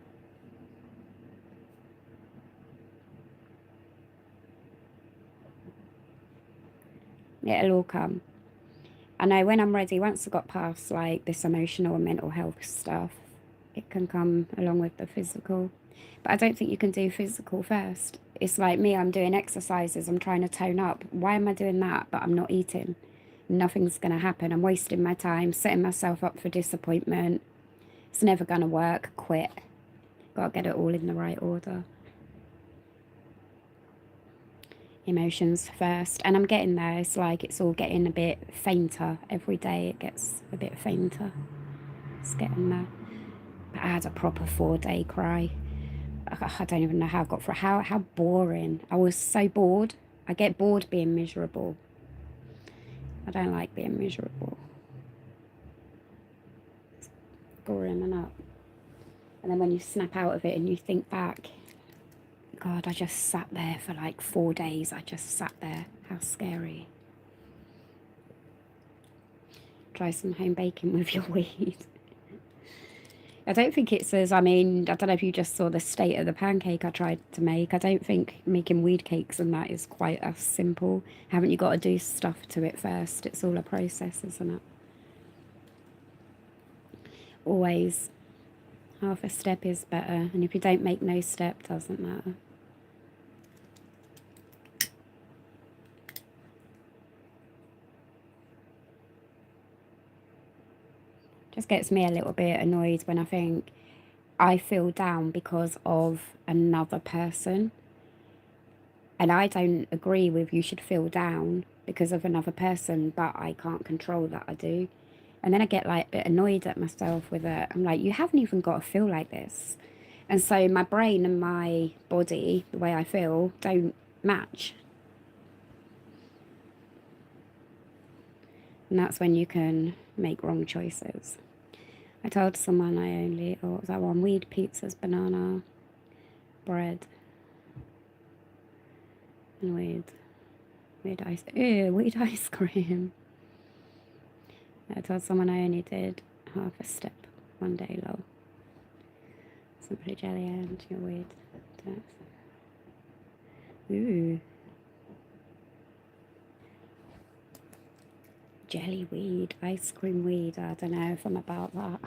It'll all come. I know when I'm ready, once I got past like this emotional and mental health stuff, it can come along with the physical. But I don't think you can do physical first. It's like me, I'm doing exercises, I'm trying to tone up. Why am I doing that? But I'm not eating. Nothing's going to happen. I'm wasting my time, setting myself up for disappointment. It's never going to work. Quit. Got to get it all in the right order. Emotions first. And I'm getting there. It's like it's all getting a bit fainter. Every day it gets a bit fainter. It's getting there. But I had a proper 4-day cry. I don't even know how I got through. How boring. I was so bored. I get bored being miserable. I don't like being miserable. It's boring enough. And then when you snap out of it and you think back, God, I just sat there for like 4 days. I just sat there. How scary. Try some home baking with your weed. I don't think it's as, I mean, I don't know if you just saw the state of the pancake I tried to make. I don't think making weed cakes and that is quite as simple. Haven't you got to do stuff to it first? It's all a process, isn't it? Always. Half a step is better. And if you don't make no step, doesn't matter. Just gets me a little bit annoyed when I think I feel down because of another person. And I don't agree with you should feel down because of another person, but I can't control that I do. And then I get like a bit annoyed at myself with it. I'm like, you haven't even got to feel like this. And so my brain and my body, the way I feel, don't match. And that's when you can make wrong choices. I told someone I only, or what was that one? Weed, pizzas, banana, bread, and weed ice cream. I told someone I only did half a step one day, lol. Simply jelly and your weed. Ooh. Jelly weed, ice cream weed. I don't know if I'm about that.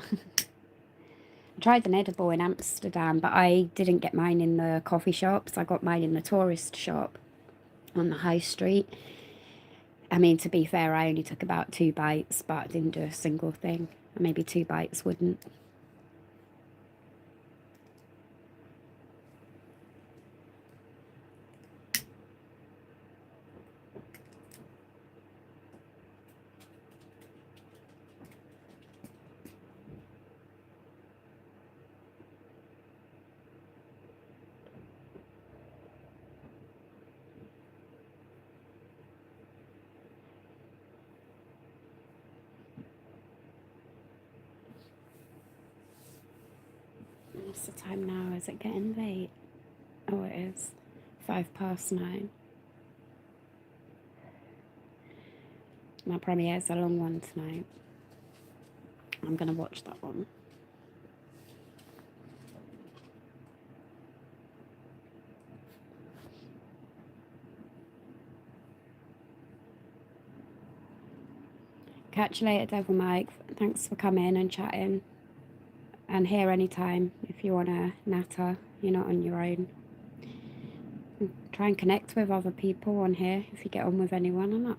I tried an edible in Amsterdam, but I didn't get mine in the coffee shops. I got mine in the tourist shop on the high street. I mean, to be fair, I only took about 2 bites, but I didn't do a single thing. Maybe 2 bites wouldn't. What's the time now? Is it getting late? Oh, it is. 9:05. My premiere's a long one tonight. I'm going to watch that one. Catch you later, Devil Mike. Thanks for coming and chatting. And here anytime if you want to natter. You're not on your own. Try and connect with other people on here if you get on with anyone or not.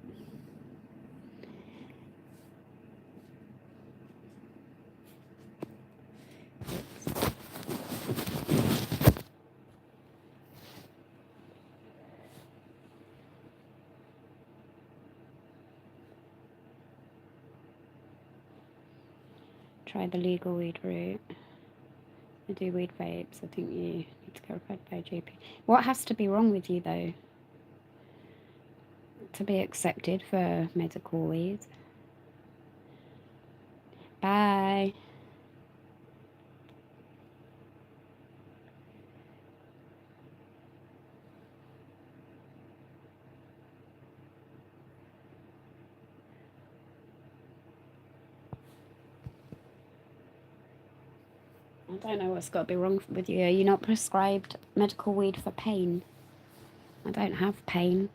Try the legal weed route. I do weed vapes. I think you need to get referred by a GP. What has to be wrong with you though to be accepted for medical weed? Bye. I don't know what's got to be wrong with you. Are you not prescribed medical weed for pain? I don't have pain.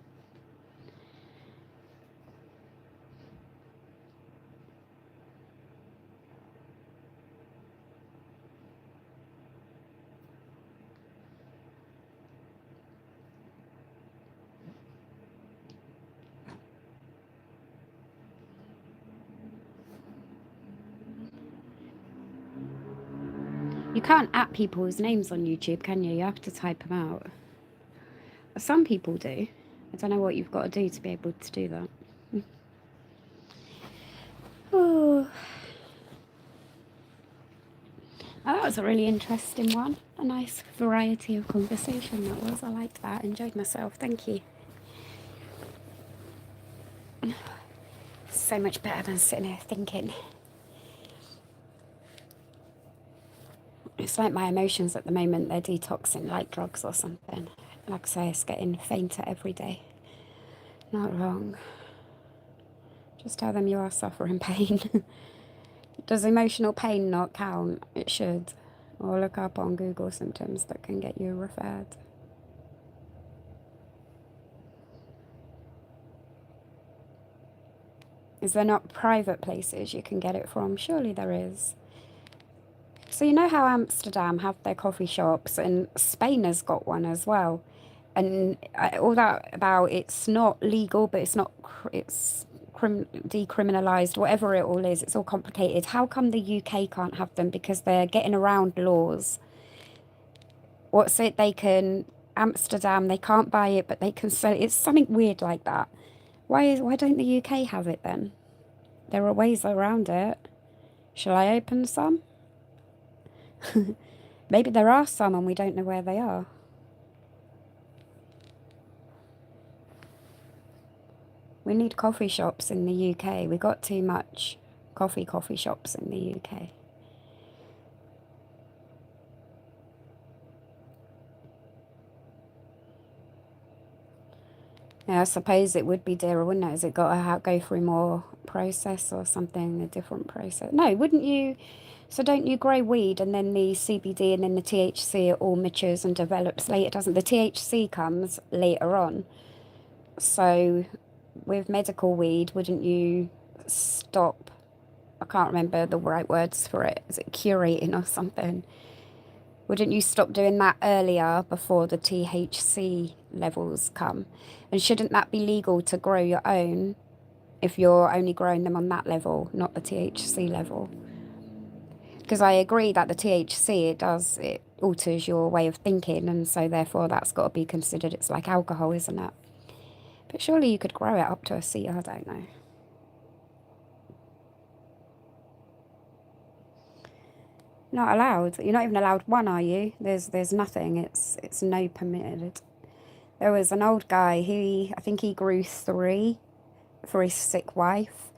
You can't at people's names on YouTube, can you? You have to type them out. Some people do. I don't know what you've got to do to be able to do that. Oh, that was a really interesting one. A nice variety of conversation that was. I liked that. Enjoyed myself. Thank you. So much better than sitting here thinking. It's like my emotions at the moment, they're detoxing like drugs or something. Like I say, it's getting fainter every day. Not wrong. Just tell them you are suffering pain. Does emotional pain not count? It should. Or look up on Google symptoms that can get you referred. Is there not private places you can get it from? Surely there is. So you know how Amsterdam have their coffee shops, and Spain has got one as well. And all that about it's not legal, but it's not, it's decriminalized, whatever it all is, it's all complicated. How come the UK can't have them? Because they're getting around laws. What's it? They can, Amsterdam, they can't buy it, but they can sell it. It's something weird like that. Why don't the UK have it then? There are ways around it. Shall I open some? Maybe there are some and we don't know where they are. We need coffee shops in the UK. We got too much coffee shops in the UK. Yeah, I suppose it would be dearer, wouldn't it? Has it got to go through more process or something, a different process? No, wouldn't you? So don't you grow weed and then the CBD and then the THC, it all matures and develops later, doesn't the THC comes later on? So with medical weed, wouldn't you stop? I can't remember the right words for it. Is it curating or something? Wouldn't you stop doing that earlier before the THC levels come? And shouldn't that be legal to grow your own if you're only growing them on that level, not the THC level? Because I agree that the THC, it alters your way of thinking, and so therefore that's got to be considered. It's like alcohol, isn't it? But surely you could grow it up to a C, I don't know. Not allowed. You're not even allowed one, are you? There's nothing. It's no permitted. There was an old guy, I think he grew 3 for his sick wife,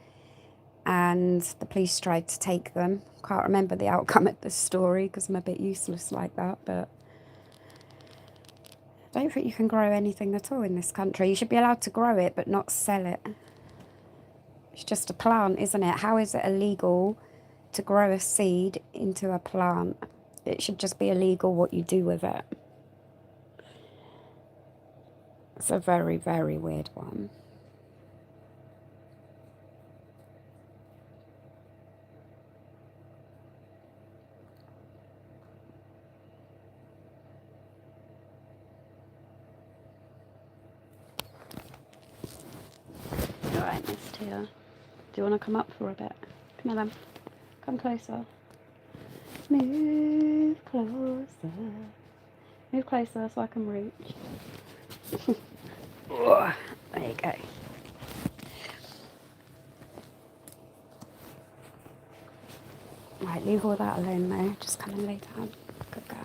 and the police tried to take them. Can't remember the outcome of the story because I'm a bit useless like that, but I don't think you can grow anything at all in this country. You should be allowed to grow it, but not sell it. It's just a plant, isn't it? How is it illegal to grow a seed into a plant? It should just be illegal what you do with it. It's a very, very weird one. Alright, Miss Tia. Do you want to come up for a bit? Come on then. Come closer. Move closer. Move closer so I can reach. Oh, there you go. Right, leave all that alone though. Just come and lay down. Good girl.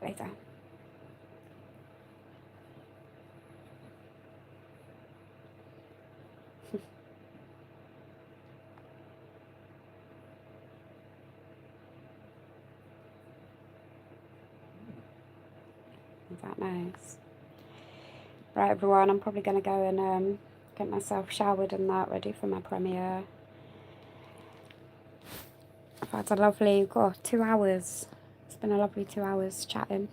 Lay down. Is that nice? Right, everyone, I'm probably going to go and get myself showered and that ready for my premiere. I've had a lovely, 2 hours. It's been a lovely 2 hours chatting.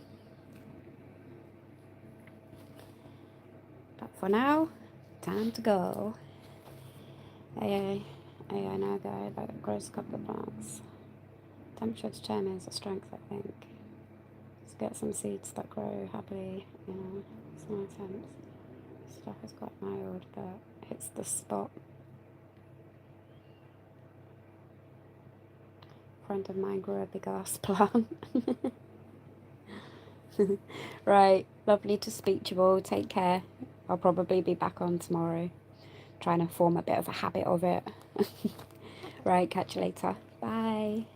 But for now, time to go. Hey, no guy that grows a couple of plants. Temperature determines the strength, I think. Let's get some seeds that grow happily, you know. It's no attempt. Stuff is quite mild, but hits the spot. A friend of mine grew a big ass plant. Right, lovely to speak to you all. Take care. I'll probably be back on tomorrow, trying to form a bit of a habit of it. Right, catch you later. Bye.